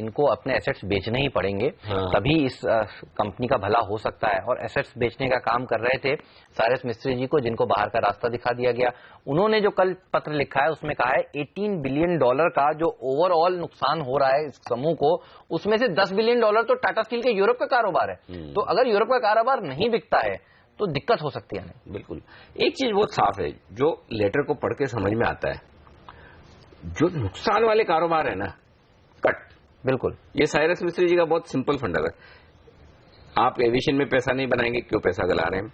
इनको अपने एसेट्स बेचने ही पड़ेंगे, तभी इस कंपनी का भला हो सकता है, और एसेट्स बेचने का काम कर रहे थे साइरस मिस्त्री जी को, जिनको बाहर का रास्ता दिखा दिया गया। उन्होंने जो कल पत्र लिखा है उसमें कहा है 18 बिलियन डॉलर का जो ओवरऑल नुकसान हो रहा है इस समूह को, उसमें से 10 बिलियन डॉलर तो टाटा स्टील के यूरोप का कारोबार है। तो अगर यूरोप का कारोबार नहीं बिकता है तो दिक्कत हो सकती है। बिल्कुल, एक चीज बहुत साफ है जो लेटर को पढ़ के समझ में आता है, जो नुकसान वाले कारोबार है ना, कट। बिल्कुल, ये साइरस मिस्त्री जी का बहुत सिंपल फंडा है। आप एविएशन में पैसा नहीं बनाएंगे, क्यों पैसा गला रहे हैं?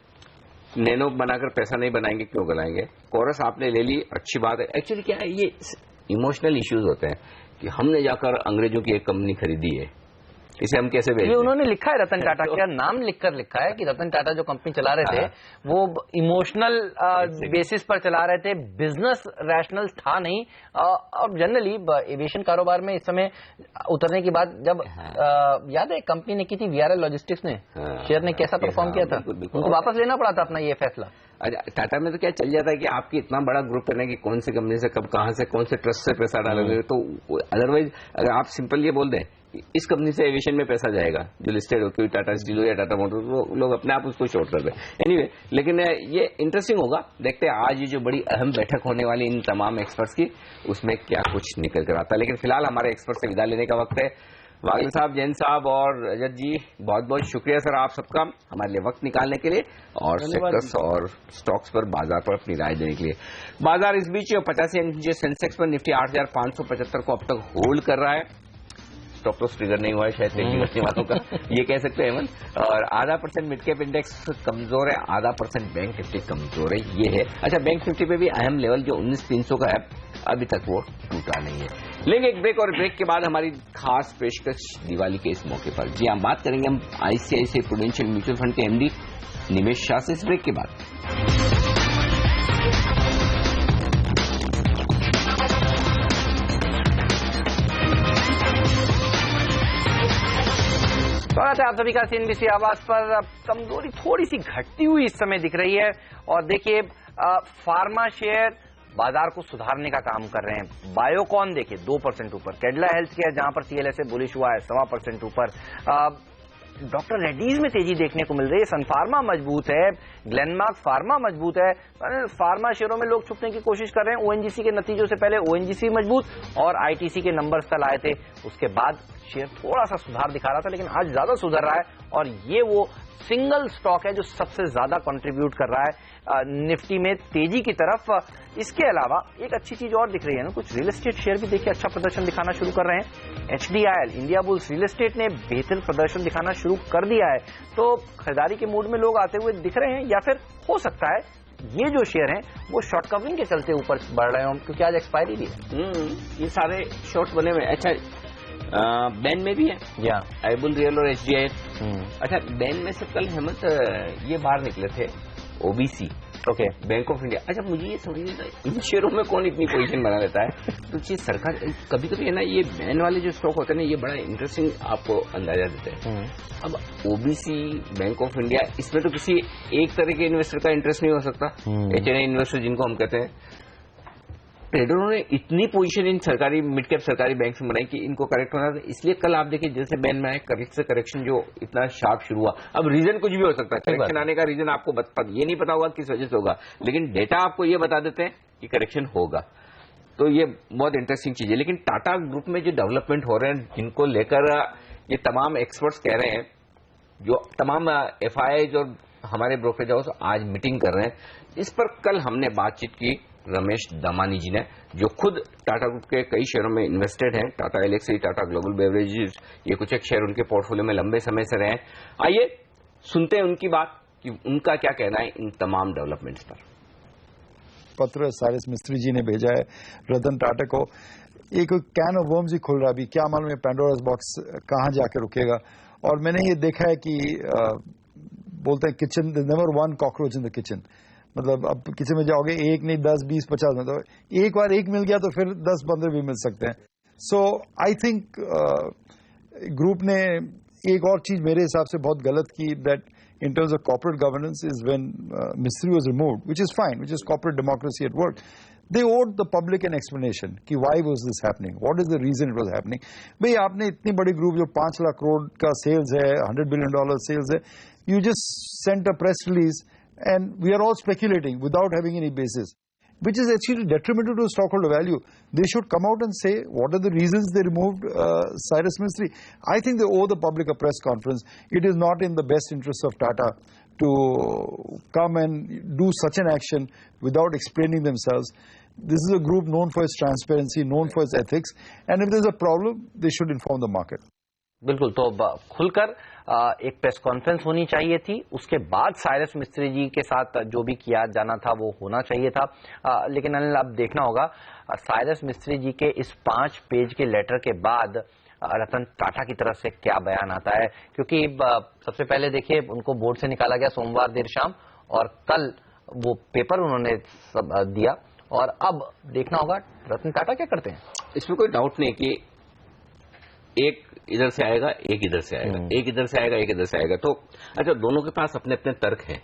नैनो बनाकर पैसा नहीं बनाएंगे, क्यों गलाएंगे? कोरस आपने ले ली, अच्छी बात है। एक्चुअली क्या है, ये इमोशनल इश्यूज होते हैं कि हमने जाकर अंग्रेजों की एक कंपनी खरीदी है, इसे हम कैसे बेचें? ये उन्होंने लिखा है, रतन टाटा का नाम लिखकर लिखा है कि रतन टाटा जो कंपनी चला रहे थे वो इमोशनल बेसिस पर चला रहे थे, बिजनेस रैशनल था नहीं। अब जनरली एविएशन कारोबार में इस समय उतरने के बाद, जब याद है कंपनी ने की थी VRL लॉजिस्टिक्स ने, शेयर ने कैसा परफॉर्म किया था, उनको वापस लेना पड़ा था अपना ये फैसला। टाटा में तो क्या चल जाता है कि आपकी इतना बड़ा ग्रुप है ना कि कौन सी कंपनी से कब, कहां से, कौन से ट्रस्ट से पैसा डालोगे, तो अदरवाइज अगर आप सिंपल ये बोल दें इस कंपनी से एविएशन में पैसा जाएगा जो लिस्टेड हो, कोई टाटा स्टील हो या टाटा मोटर्स, वो लोग अपने आप उसको शॉर्ट कर रहे हैं। एनीवे, लेकिन ये इंटरेस्टिंग होगा, देखते हैं आज ये जो बड़ी अहम बैठक होने वाली इन तमाम एक्सपर्ट्स की, उसमें क्या कुछ निकल कर आता है। लेकिन फिलहाल हमारे एक्सपर्ट से विदा लेने का वक्त है। वागिल साहब, जैन साहब और रजत जी, बहुत बहुत शुक्रिया सर आप सबका हमारे लिए वक्त निकालने के लिए और सेक्टर्स और स्टॉक्स पर, बाजार पर अपनी राय देने के लिए। बाजार इस बीच 85 अंक नीचे, सेंसेक्स पर निफ्टी 8575 को अब तक होल्ड कर रहा है। स्टॉप लॉस ट्रिगर नहीं हुआ है शायद टेक्निकल बातों का, ये कह सकते हैं हेमंत। और 0.5% मिड कैप इंडेक्स कमजोर है, 0.5% बैंक निफ्टी कमजोर है, ये है। अच्छा, बैंक निफ्टी पे भी अहम लेवल जो 19,300 का है अभी तक वो टूटा नहीं है। लेंगे एक ब्रेक, और ब्रेक के बाद हमारी खास पेशकश दिवाली के इस मौके पर। जी, हम बात करेंगे हम ICICI प्रूडेंशियल म्यूचुअल फंड के MD निमेश शाह से इस ब्रेक के बाद। स्वागत है आप सभी का CNBC आवाज पर। कमजोरी थोड़ी सी घटती हुई इस समय दिख रही है, और देखिए फार्मा शेयर बाजार को सुधारने का काम कर रहे हैं। बायोकॉन देखिए 2% ऊपर, कैडिला हेल्थ केयर जहां पर CLSA बुलिश हुआ है 1.25% ऊपर, डॉक्टर रेड्डीज में तेजी देखने को मिल रही है, सन फार्मा मजबूत है, ग्लेनमार्क फार्मा मजबूत है। फार्मा शेयरों में लोग छुपने की कोशिश कर रहे हैं। ONGC के नतीजों से पहले ONGC मजबूत और ITC के नंबर्स कल आए थे, उसके बाद शेयर थोड़ा सा सुधार दिखा रहा था, लेकिन आज ज्यादा सुधर रहा है, और ये वो सिंगल स्टॉक है जो सबसे ज्यादा कंट्रीब्यूट कर रहा है निफ्टी में तेजी की तरफ। इसके अलावा एक अच्छी चीज और दिख रही है ना, कुछ रियल एस्टेट शेयर भी देखिए अच्छा प्रदर्शन दिखाना शुरू कर रहे हैं। HDIL India bulls real estate ने बेहतर प्रदर्शन दिखाना शुरू कर दिया है, तो खरीदारी के मूड में लोग आते हुए दिख रहे हैं, या फिर हो सकता है ये जो शेयर हैं वो शॉर्ट कवरिंग के चलते ऊपर बढ़ रहे हैं, क्योंकि आज एक्सपायरी भी है। ये सारे शॉर्ट बने हुए। अच्छा, बैन में भी है या आईबुल रियल और HDIL। अच्छा, बैन में से कल हेमंत ये बाहर निकले थे OBC, okay, bank of India. अच्छा, मुझे ये समझ नहीं आता इन शेयरों में कौन इतनी पोजीशन बना लेता है, तो ये सरकार कभी कभी है ना, ये बैन वाले जो स्टॉक होते हैं ना, ये बड़ा इंटरेस्टिंग आपको अंदाजा देते हैं। अब OBC, बैंक ऑफ इंडिया, इसमें तो किसी एक तरह के इन्वेस्टर का इंटरेस्ट नहीं हो सकता। HNI इन्वेस्टर जिनको हम कहते हैं, ट्रेडरों ने इतनी पोजीशन इन सरकारी मिड कैप सरकारी बैंक में बनाई कि इनको करेक्ट होना था। इसलिए कल आप देखिए जैसे बैन में आए, करेक्शन जो इतना शार्प शुरू हुआ। अब रीजन कुछ भी हो सकता है, करेक्शन आने का रीजन आपको ये नहीं पता होगा किस वजह से होगा, लेकिन डेटा आपको ये बता देते हैं कि करेक्शन होगा। तो ये बहुत इंटरेस्टिंग चीज है। लेकिन टाटा ग्रुप में जो डेवलपमेंट हो रहे हैं, जिनको लेकर ये तमाम एक्सपर्ट्स कह रहे हैं, जो तमाम FIIs और हमारे ब्रोकरेज हाउस आज मीटिंग कर रहे हैं इस पर। कल हमने बातचीत की रमेश दमानी जी ने, जो खुद टाटा ग्रुप के कई शेयरों में इन्वेस्टेड हैं, Tata Elxsi, Tata Global Beverages, ये कुछ एक शेयर उनके पोर्टफोलियो में लंबे समय से रहे हैं। आइए सुनते हैं उनकी बात कि उनका क्या कहना है इन तमाम डेवलपमेंट्स पर। पत्र साइरस मिस्त्री जी ने भेजा है रतन टाटा को। एक कैन ऑफ वर्म्स ही खुल रहा है अभी, क्या मालूम है पैंडोरास बॉक्स कहां जाकर रुकेगा। और मैंने ये देखा है कि बोलते हैं kitchen never won cockroach in the kitchen, मतलब अब किचन में जाओगे एक नहीं 10 20 50 में, तो एक बार एक मिल गया तो फिर 10-15 भी मिल सकते हैं। सो आई थिंक ग्रुप ने एक और चीज मेरे हिसाब से बहुत गलत की, that in terms of corporate governance, is when Mistry was removed, which is fine, which is corporate democracy at work. They owed the public an explanation कि why was this happening, what is the reason it was happening. भाई आपने इतनी बड़ी group जो 5 लाख करोड़ का sales है, $100 billion sales है, you just sent a press release and we are all speculating without having any basis, which is actually detrimental to stockholder value. They should come out and say what are the reasons they removed Cyrus Mistry. I think they owe the public a press conference. It is not in the best interest of Tata to come and do such an action without explaining themselves. This is a group known for its transparency, known for its ethics, and if there's a problem, they should inform the market. बिल्कुल, तो खुलकर एक press conference होनी चाहिए थी, उसके बाद Cyrus मिस्त्री जी के साथ जो भी किया जाना था वो होना चाहिए था। लेकिन अनिल अब देखना होगा साइरस मिस्त्री जी के इस 5 पेज के लेटर के बाद रतन टाटा की तरफ से क्या बयान आता है, क्योंकि सबसे पहले देखिए उनको बोर्ड से निकाला गया सोमवार देर शाम और कल वो पेपर उन्होंने दिया, और अब देखना होगा रतन टाटा क्या करते हैं। इसमें कोई डाउट नहीं कि एक इधर से आएगा, एक इधर से आएगा, एक इधर से आएगा, एक इधर से आएगा। तो अच्छा, दोनों के पास अपने अपने तर्क हैं,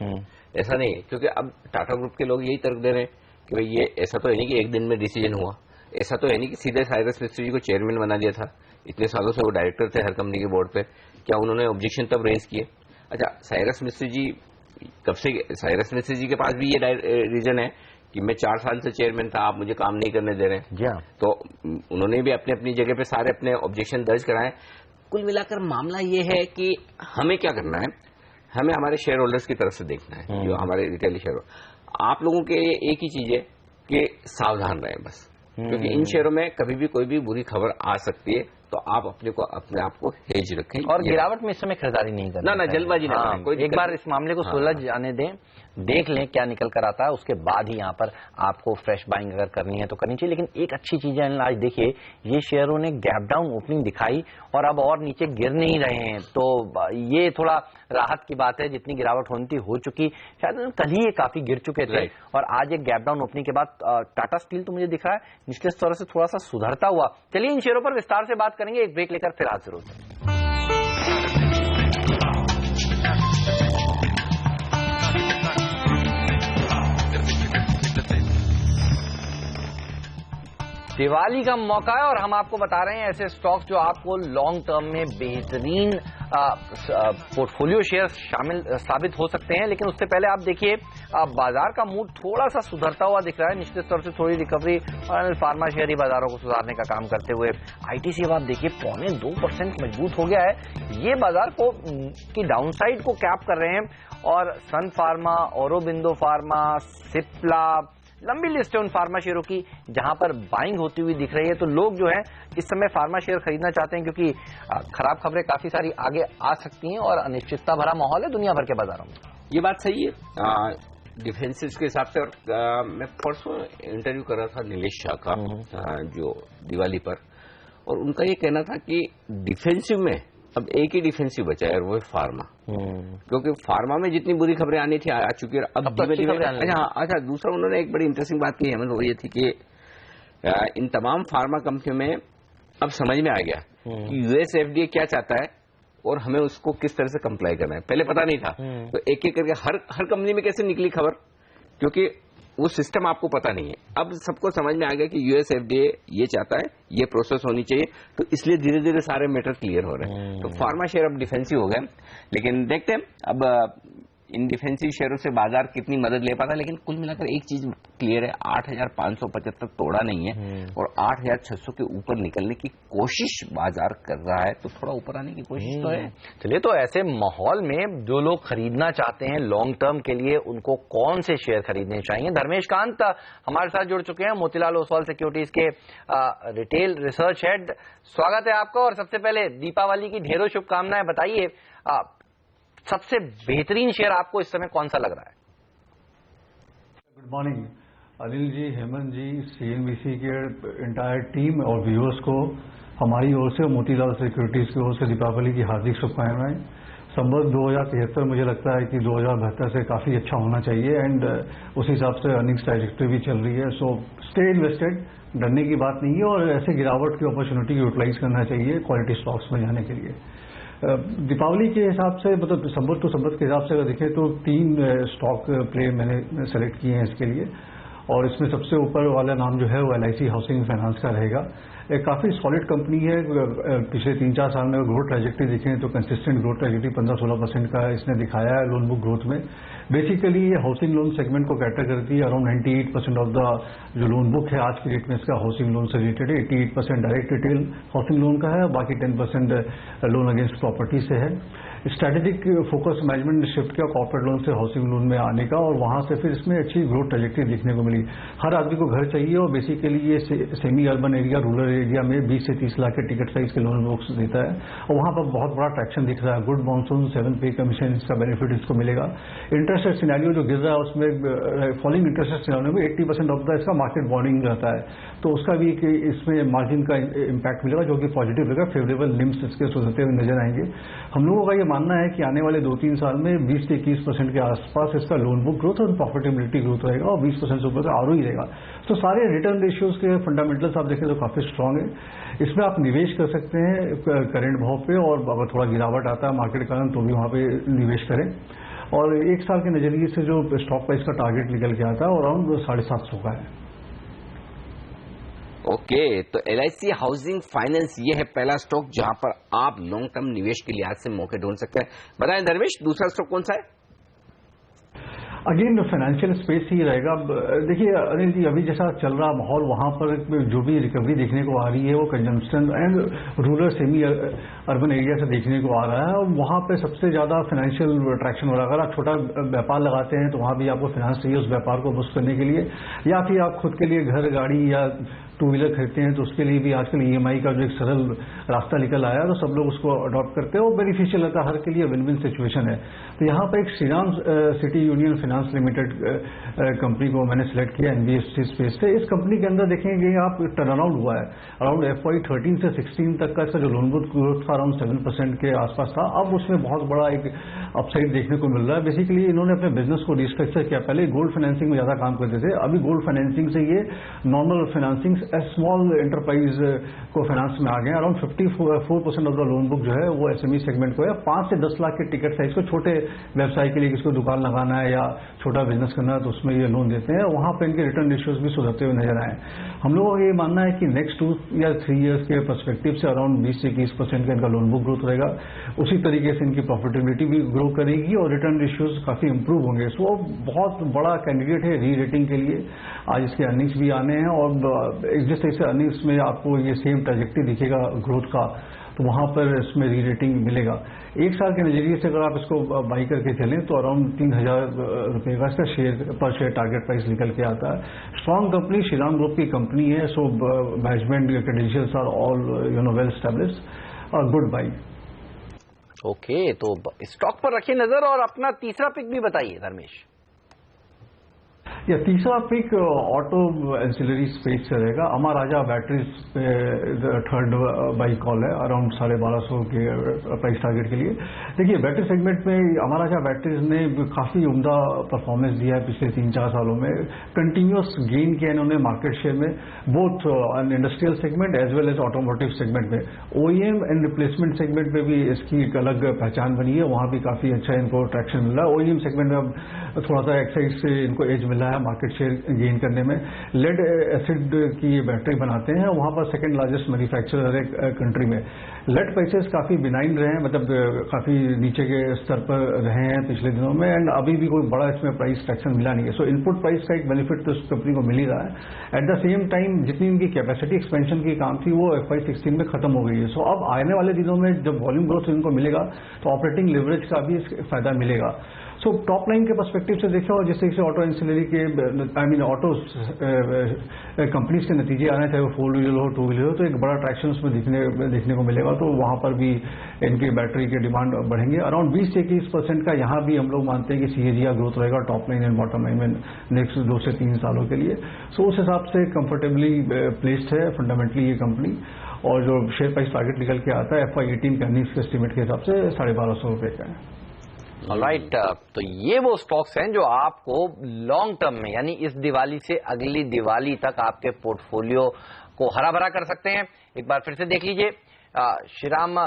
ऐसा नहीं है, क्योंकि अब टाटा ग्रुप के लोग यही तर्क दे रहे हैं कि भाई ये ऐसा तो है नहीं कि एक दिन में डिसीजन हुआ, ऐसा तो है नहीं कि सीधे साइरस मिस्त्री जी को चेयरमैन बना दिया था, इतने सालों से वो डायरेक्टर थे हर कंपनी के बोर्ड पे, क्या उन्होंने ऑब्जेक्शन तब रेज किए। अच्छा, साइरस मिस्त्री जी कब से, साइरस मिस्त्री जी के पास भी ये रीजन है कि मैं 4 साल से चेयरमैन था, आप मुझे काम नहीं करने दे रहे हैं। जी हाँ, तो उन्होंने भी अपनी अपनी जगह पे सारे अपने ऑब्जेक्शन दर्ज कराए। कुल मिलाकर मामला ये है कि हमें क्या करना है, हमें हमारे शेयर होल्डर्स की तरफ से देखना है, जो हमारे रिटेल शेयर। आप लोगों के लिए एक ही चीज है कि सावधान रहें बस, क्योंकि इन शेयरों में कभी भी कोई भी बुरी खबर आ सकती है, तो आप अपने आप को हेज रखें। और गिरावट में इस समय खरीदारी नहीं करना, ना जल्दबाजी ना करें, कोई एक बार इस मामले को सुलझ जाने दें, देख लें क्या निकल कर आता है, उसके बाद ही यहाँ पर आपको फ्रेश बाइंग अगर करनी है तो करनी चाहिए। लेकिन एक अच्छी चीज है आज देखिए, ये शेयरों ने गैप डाउन ओपनिंग दिखाई और अब और नीचे गिर नहीं रहे हैं, तो ये थोड़ा राहत की बात है। जितनी गिरावट होनी थी हो चुकी, शायद कल ही ये काफी गिर चुके थे, और आज एक गैप डाउन ओपनिंग के बाद टाटा स्टील तो मुझे दिख रहा है निचले स्तर से थोड़ा सा सुधरता हुआ। चलिए इन शेयरों पर विस्तार से बात करेंगे, एक ब्रेक लेकर फिर हाजिर होते हैं। दिवाली का मौका है और हम आपको बता रहे हैं ऐसे स्टॉक्स जो आपको लॉन्ग टर्म में बेहतरीन पोर्टफोलियो शेयर शामिल साबित हो सकते हैं। लेकिन उससे पहले आप देखिए बाजार का मूड थोड़ा सा सुधरता हुआ दिख रहा है, निचले स्तर से थोड़ी रिकवरी, और फार्मा शेयर ही बाजारों को सुधारने का काम करते हुए। आईटीसी अब आप देखिए 0.25% मजबूत हो गया है, ये बाजार को की डाउनसाइड को कैप कर रहे हैं। और सन फार्मा, औरोबिंदो फार्मा, सिप्ला, लंबी लिस्ट है उन फार्मा शेयरों की जहां पर बाइंग होती हुई दिख रही है। तो लोग जो है इस समय फार्मा शेयर खरीदना चाहते हैं, क्योंकि खराब खबरें काफी सारी आगे आ सकती हैं और अनिश्चितता भरा माहौल है दुनिया भर के बाजारों में। ये बात सही है डिफेंसिव के हिसाब से। और मैं परसों इंटरव्यू कर रहा था नीलेश शाह का जो दिवाली पर, और उनका ये कहना था कि डिफेंसिव में अब एक ही डिफेंसिव बचा है और वो है फार्मा, क्योंकि फार्मा में जितनी बुरी खबरें आनी थी आ चुकी है। अब अच्छा, दूसरा उन्होंने एक बड़ी इंटरेस्टिंग बात की है, वो ये थी कि इन तमाम फार्मा कंपनियों में अब समझ में आ गया कि यूएस एफडीए क्या चाहता है और हमें उसको किस तरह से कंप्लाई करना है। पहले पता नहीं था, तो एक एक करके हर कंपनी में कैसे निकली खबर, क्योंकि वो सिस्टम आपको पता नहीं है। अब सबको समझ में आ गया कि यूएस एफडीए ये चाहता है, ये प्रोसेस होनी चाहिए, तो इसलिए धीरे धीरे सारे मैटर क्लियर हो रहे हैं। तो फार्मा शेयर अब डिफेंसिव हो गए, लेकिन देखते हैं अब इन डिफेंसिव शेयरों से बाजार कितनी मदद ले पाता है, लेकिन कुल मिलाकर एक चीज क्लियर है, 8,575 तोड़ा नहीं है और 8,600 के ऊपर निकलने की कोशिश बाजार कर रहा है, तो थोड़ा ऊपर आने की कोशिश तो है। चलिए, तो ऐसे माहौल में जो लोग खरीदना चाहते हैं लॉन्ग टर्म के लिए, उनको कौन से शेयर खरीदने चाहिए? धर्मेश कांत हमारे साथ जुड़ चुके हैं, मोतीलाल ओसवाल सिक्योरिटीज के रिटेल रिसर्च हेड। स्वागत है आपका। और सबसे पहले दीपावली की ढेरों शुभकामनाएं। बताइए, सबसे बेहतरीन शेयर आपको इस समय कौन सा लग रहा है? गुड मॉर्निंग अनिल जी, हेमंत जी, सीएनबीसी के एंटायर टीम और व्यूअर्स को हमारी ओर से, मोतीलाल सिक्योरिटीज की ओर से दीपावली की हार्दिक शुभकामनाएं। संवत 2073 मुझे लगता है कि 2072 से काफी अच्छा होना चाहिए एंड उस हिसाब से अर्निंग्स ट्रैजेक्टरी भी चल रही है। सो स्टे इन्वेस्टेड, डरने की बात नहीं है और ऐसे गिरावट की अपॉर्चुनिटी यूटिलाइज करना चाहिए क्वालिटी स्टॉक्स में जाने के लिए। दीपावली के हिसाब से, मतलब संवत टू संवत के हिसाब से अगर देखें तो 3 स्टॉक प्ले मैंने सेलेक्ट किए हैं इसके लिए, और इसमें सबसे ऊपर वाला नाम जो है वो LIC हाउसिंग फाइनेंस का रहेगा। एक काफी सॉलिड कंपनी है, पिछले 3-4 साल में ग्रोथ ट्रैजेक्टरी देखें तो कंसिस्टेंट ग्रोथ ट्रैजेक्टरी 15-16% का इसने दिखाया है लोन बुक ग्रोथ में। बेसिकली ये हाउसिंग लोन सेगमेंट को कैटर करती है। अराउंड 98% ऑफ द जो लोन बुक है आज की डेट में इसका हाउसिंग लोन से रिलेटेड है। 88% डायरेक्ट रिटेल हाउसिंग लोन का है, बाकी 10% लोन अगेंस्ट प्रॉपर्टी से है। स्ट्रैटेजिक फोकस मैनेजमेंट ने शिफ्ट किया कॉर्पोरेट लोन से हाउसिंग लोन में आने का, और वहां से फिर इसमें अच्छी ग्रोथ ट्रैजेक्टरी देखने को मिली। हर आदमी को घर चाहिए और बेसिकली ये semi urban area, rural area में 20 से 30 लाख के टिकट साइज के लोन बुक्स देता है और वहां पर बहुत बड़ा ट्रैक्शन दिख रहा है। गुड मानसून, 7 पे कमीशन, इसका बेनिफिट इसको मिलेगा। इंटरेस्ट रेट सिनेरियो जो गिर रहा है उसमें फॉलिंग इंटरेस्ट रेट सिनेरियो में 80% ऑफ द इसका मार्केट बॉन्डिंग रहता है, तो उसका भी इसमें मार्जिन का इम्पैक्ट मिलेगा जो कि पॉजिटिव रहेगा। फेवरेबल निम्स इसके सुधरते हुए नजर आएंगे। हम लोगों का ये मानना है कि आने वाले 2-3 साल में 20 से 21% के आसपास इसका लोन बुक ग्रोथ और प्रॉफिटेबिलिटी ग्रोथ रहेगा और 20% से ऊपर का ROE रहेगा। तो सारे रिटर्न रेशियोज के फंडामेंटल्स आप देखें तो काफी स्ट्रांग है। इसमें आप निवेश कर सकते हैं करंट भाव पे, और अगर थोड़ा गिरावट आता है मार्केट के कारण तो भी वहां पे निवेश करें। और 1 साल के नजरिए से जो स्टॉक प्राइस का टारगेट निकल के आता है और अराउंड 750 का है। ओके, तो LIC हाउसिंग फाइनेंस ये है पहला स्टॉक जहां पर आप लॉन्ग टर्म निवेश के लिहाज से मौके ढूंढ सकते हैं। बताएं धर्मेश, दूसरा स्टॉक कौन सा है? अगेन फाइनेंशियल स्पेस ही रहेगा। देखिए अनिल जी, अभी जैसा चल रहा माहौल, वहां पर जो भी रिकवरी देखने को आ रही है वो consumption and rural semi urban area से देखने को आ रहा है, और वहां पे सबसे ज्यादा फाइनेंशियल अट्रैक्शन हो रहा है। अगर आप छोटा व्यापार लगाते हैं तो वहां भी आपको फाइनेंस चाहिए उस व्यापार को बूस्ट करने के लिए, या फिर आप खुद के लिए घर, गाड़ी या 2 व्हीलर खरीदते हैं तो उसके लिए भी आजकल EMI का जो एक सरल रास्ता निकल आया है तो सब लोग उसको अडॉप्ट करते हैं, वो बेनिफिशियल रहता है, हर के लिए विन विन सिचुएशन है। तो यहाँ पर एक Shriram city union finance limited company को मैंने सिलेक्ट किया NBFC स्पेस से। इस कंपनी के अंदर देखेंगे आप टर्न अराउंड हुआ है। अराउंड FY 13 से 16 तक का इसका जो लोन बुक ग्रोथ था अराउंड 7% के आसपास था। अब उसमें बहुत बड़ा एक अपसाइड देखने को मिल रहा है। बेसिकली इन्होंने अपने बिजनेस को रिस्ट्रक्चर किया। पहले गोल्ड फाइनेंसिंग में ज्यादा काम करते थे, अभी गोल्ड फाइनेंसिंग से ये नॉर्मल फाइनेंसिंग स्मॉल एंटरप्राइज को फाइनेंस में आ गए। Around 54% of the loan book जो है वो SME सेगमेंट को है। 5 से 10 लाख के टिकट साइज को, छोटे व्यवसाय के लिए किसको दुकान लगाना है या छोटा बिजनेस करना है तो उसमें ये लोन देते हैं। वहां पर इनके रिटर्न रेशियोज भी सुधरते हुए नजर आए। हम लोगों का ये मानना है कि नेक्स्ट 2 या 3 ईयर्स के पर्सपेक्टिव से अराउंड 20 से 21% का इनका लोन बुक ग्रोथ रहेगा। उसी तरीके से इनकी प्रॉफिटेबिलिटी भी ग्रो करेगी और रिटर्न रेशियोज काफी इंप्रूव होंगे। सो बहुत बड़ा कैंडिडेट है री रेटिंग के लिए। आज इसके अर्निंग्स भी आने हैं और जिस तरह से अर्निंग्स में आपको ये सेम ट्रैजेक्टरी दिखेगा ग्रोथ का, तो वहां पर इसमें री रेटिंग मिलेगा। 1 साल के नजरिए से अगर आप इसको बाई करके चलें तो अराउंड 3000 रुपए का इसका पर शेयर टारगेट प्राइस निकल के आता है। स्ट्रॉन्ग कंपनी, श्रीराम ग्रुप की कंपनी है। So management credentials are all well established और गुड बाई। ओके, तो स्टॉक पर रखिए नजर और अपना तीसरा पिक भी बताइए धर्मेश। या तीसरा पिक ऑटो एंसिलरी स्पेस से रहेगा। अमर राजा बैटरीज पे थर्ड बाई कॉल है, अराउंड 1250 के प्राइस टारगेट के लिए। देखिए बैटरी सेगमेंट में अमर राजा बैटरीज ने काफी उम्दा परफॉर्मेंस दिया है पिछले 3-4 सालों में। कंटिन्यूअस गेन किया इन्होंने मार्केट शेयर में, both industrial segment as well as automotive segment में। OEM एंड रिप्लेसमेंट सेगमेंट में भी इसकी एक अलग पहचान बनी है, वहां भी काफी अच्छा इनको ट्रैक्शन मिल रहा है। OEM सेगमेंट में अब थोड़ा सा एक्साइज से इनको एज मिला है है मार्केट शेयर गेन करने में। लेड एसिड की ये बैटरी बनाते हैं, वहां पर सेकंड लार्जेस्ट मैन्युफैक्चरर है कंट्री में। लेड प्राइसेस काफी बिनाइन रहे हैं, मतलब काफी नीचे के स्तर पर रहे हैं पिछले दिनों में, एंड अभी भी कोई बड़ा इसमें प्राइस ट्रैक्शन मिला नहीं है। सो इनपुट प्राइस का एक बेनिफिट तो इस कंपनी को मिल ही रहा है। एट द सेम टाइम जितनी उनकी कैपेसिटी एक्सपेंशन की काम थी वो FY16 में खत्म हो गई है। सो अब आने वाले दिनों में जब वॉल्यूम ग्रोथ इनको मिलेगा तो ऑपरेटिंग लेवरेज का भी फायदा मिलेगा। सो टॉप लाइन के पर्सपेक्टिव से देखा और जिस तरीके से ऑटो इंसिलरी के ऑटो कंपनीज के नतीजे आ रहे हैं, चाहे वो 4 व्हीलर हो 2 व्हीलर हो, तो एक बड़ा ट्रैक्शन उसमें देखने को मिलेगा। तो वहां पर भी इनकी बैटरी के डिमांड बढ़ेंगे। अराउंड 20 से 21% का यहाँ भी हम लोग मानते हैं कि CAGR ग्रोथ रहेगा top line and bottom line में नेक्स्ट 2 से 3 सालों के लिए। सो उस हिसाब से कंफर्टेबली प्लेस्ड है फंडामेंटली ये कंपनी। और जो शेयर प्राइस टारगेट निकल के आता है FY18 के अर्निंग्स के एस्टीमेट के हिसाब से 1250 रुपए का है। ऑलराइट, तो ये वो स्टॉक्स हैं जो आपको लॉन्ग टर्म में यानी इस दिवाली से अगली दिवाली तक आपके पोर्टफोलियो को हरा भरा कर सकते हैं। एक बार फिर से देख लीजिए, श्रीराम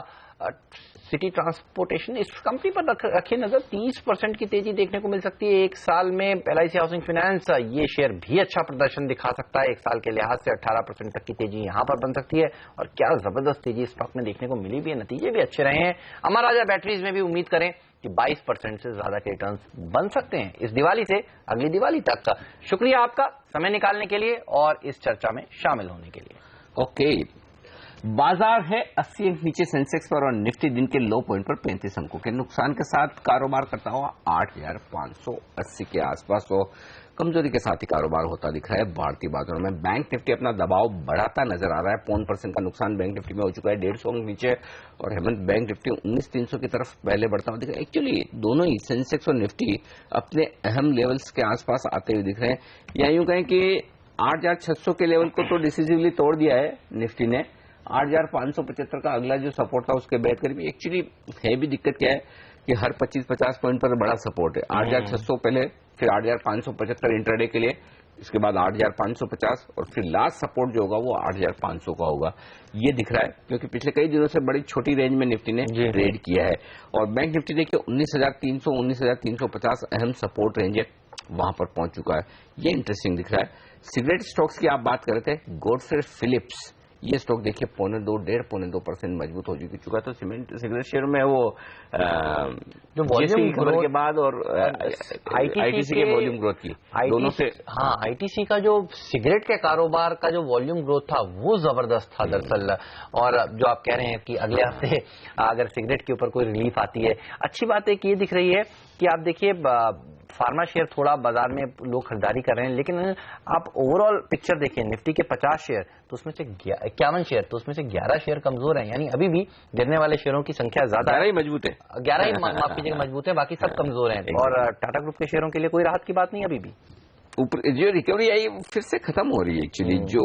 सिटी ट्रांसपोर्टेशन, इस कंपनी पर रखिए नजर। 30% की तेजी देखने को मिल सकती है एक साल में। LIC हाउसिंग फाइनेंस, ये शेयर भी अच्छा प्रदर्शन दिखा सकता है। एक साल के लिहाज से 18% तक की तेजी यहां पर बन सकती है। और क्या जबरदस्त तेजी स्टॉक में देखने को मिली भी है, नतीजे भी अच्छे रहे हैं। अमर राजा बैटरीज में भी उम्मीद करें कि 22% से ज्यादा के रिटर्न्स बन सकते हैं इस दिवाली से अगली दिवाली तक। शुक्रिया आपका समय निकालने के लिए और इस चर्चा में शामिल होने के लिए। ओके, बाजार है 80 अंक नीचे सेंसेक्स पर और निफ्टी दिन के लो पॉइंट पर 35 अंकों के नुकसान के साथ कारोबार करता हुआ 8580 के आसपास। तो कमजोरी के साथ ही कारोबार होता दिख रहा है भारतीय बाजारों में। बैंक निफ्टी अपना दबाव बढ़ाता नजर आ रहा है। 0.5% का नुकसान बैंक निफ्टी में हो चुका है, 150 अंक नीचे। और हेमंत, बैंक निफ्टी 19300 की तरफ पहले बढ़ता हुआ दिख रहा है। एक्चुअली दोनों ही सेंसेक्स और निफ्टी अपने अहम लेवल्स के आसपास आते हुए दिख रहे हैं। या यूं कहें कि 8600 के लेवल को तो डिसिसिवली तोड़ दिया है निफ्टी ने। 8575 का अगला जो सपोर्ट था उसके बैठ कर भी एक्चुअली है भी दिक्कत क्या है कि हर 25-50 पॉइंट पर बड़ा सपोर्ट है। 8600 पहले, फिर 8575 इंट्राडे के लिए, इसके बाद 8550 और फिर लास्ट सपोर्ट जो होगा वो 8500 का होगा। ये दिख रहा है क्योंकि पिछले कई दिनों से बड़ी छोटी रेंज में निफ्टी ने ट्रेड किया है। और बैंक निफ्टी देखिए 19300 19350 अहम सपोर्ट रेंज है, वहां पर पहुंच चुका है। ये इंटरेस्टिंग दिख रहा है। सिगरेट स्टॉक्स की आप बात कर रहे थे, गॉडफ्रे फिलिप्स, ये स्टॉक देखिए 1.5% मजबूत हो चुका है। तो सिगरेट शेयर में वो जो वॉल्यूम ग्रोथ के बाद और आईटीसी के वॉल्यूम ग्रोथ की दोनों से, हाँ, आईटीसी का जो सिगरेट के कारोबार का जो वॉल्यूम ग्रोथ था वो जबरदस्त था दरअसल। और जो आप कह रहे हैं कि अगले हफ्ते अगर सिगरेट के ऊपर कोई रिलीफ आती है, अच्छी बात एक ये दिख रही है कि आप देखिए फार्मा शेयर थोड़ा बाजार में लोग खरीदारी कर रहे हैं, लेकिन आप ओवरऑल पिक्चर देखिए, निफ्टी के 50 शेयर तो उसमें से 51 शेयर तो उसमें से 11 शेयर कमजोर हैं। यानी अभी भी गिरने वाले शेयरों की संख्या ज्यादा है। 11 ही मजबूत है, 11 ही माफ कीजिएगा मजबूत है, बाकी सब कमजोर हैं। और टाटा ग्रुप के शेयरों के लिए कोई राहत की बात नहीं अभी भी। ऊपर जो रिकवरी आई फिर से खत्म हो रही है एक्चुअली। जो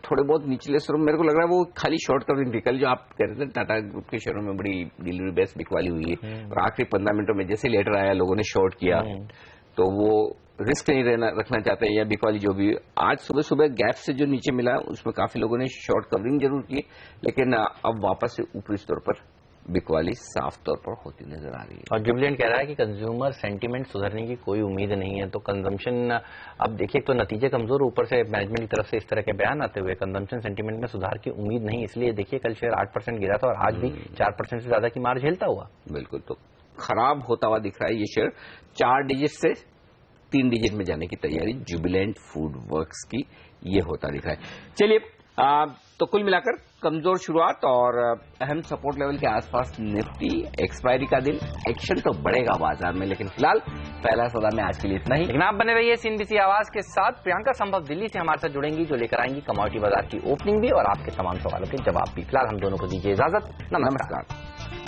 थोड़े बहुत निचले स्तर मेरे को लग रहा है वो खाली शॉर्ट कवरिंग थी। कल जो आप कह रहे थे टाटा ग्रुप के शेयरों में बड़ी डिलीवरी बेस बिकवाली हुई है और आखिरी 15 मिनटों में जैसे लेटर आया लोगों ने शॉर्ट किया, तो वो रिस्क नहीं रखना चाहते हैं या बिकवाली जो भी। आज सुबह सुबह गैप से जो नीचे मिला उसमें काफी लोगों ने शॉर्ट कवरिंग जरूर की, लेकिन अब वापस से ऊपरी स्तर पर बिकवाली साफ तौर पर होती नजर आ रही है। और जुबिलेंट कह रहा है कि कंज्यूमर सेंटीमेंट सुधरने की कोई उम्मीद नहीं है। तो कंजम्पशन, अब देखिए, तो नतीजे कमजोर, ऊपर से मैनेजमेंट की तरफ से इस तरह के बयान आते हुए कंजम्पशन सेंटीमेंट में सुधार की उम्मीद नहीं। इसलिए देखिए कल शेयर 8% गिरा था और आज भी 4% से ज्यादा की मार झेलता हुआ। बिल्कुल, तो खराब होता हुआ दिख रहा है ये शेयर। 4 डिजिट से 3 डिजिट में जाने की तैयारी जुबिलेंट फूड वर्क्स की ये होता दिख रहा है। चलिए, तो कुल मिलाकर कमजोर शुरुआत और अहम सपोर्ट लेवल के आसपास निफ्टी। एक्सपायरी का दिन, एक्शन तो बढ़ेगा बाजार में, लेकिन फिलहाल पहला सौदा में आज के लिए इतना ही। लेकिन आप बने रहिए CNBC आवाज के साथ। प्रियंका संभव दिल्ली से हमारे साथ जुड़ेंगी, जो लेकर आएंगी कमोडिटी बाजार की ओपनिंग भी और आपके तमाम सवालों के जवाब भी। फिलहाल हम दोनों को दीजिए इजाजत। नमस्कार।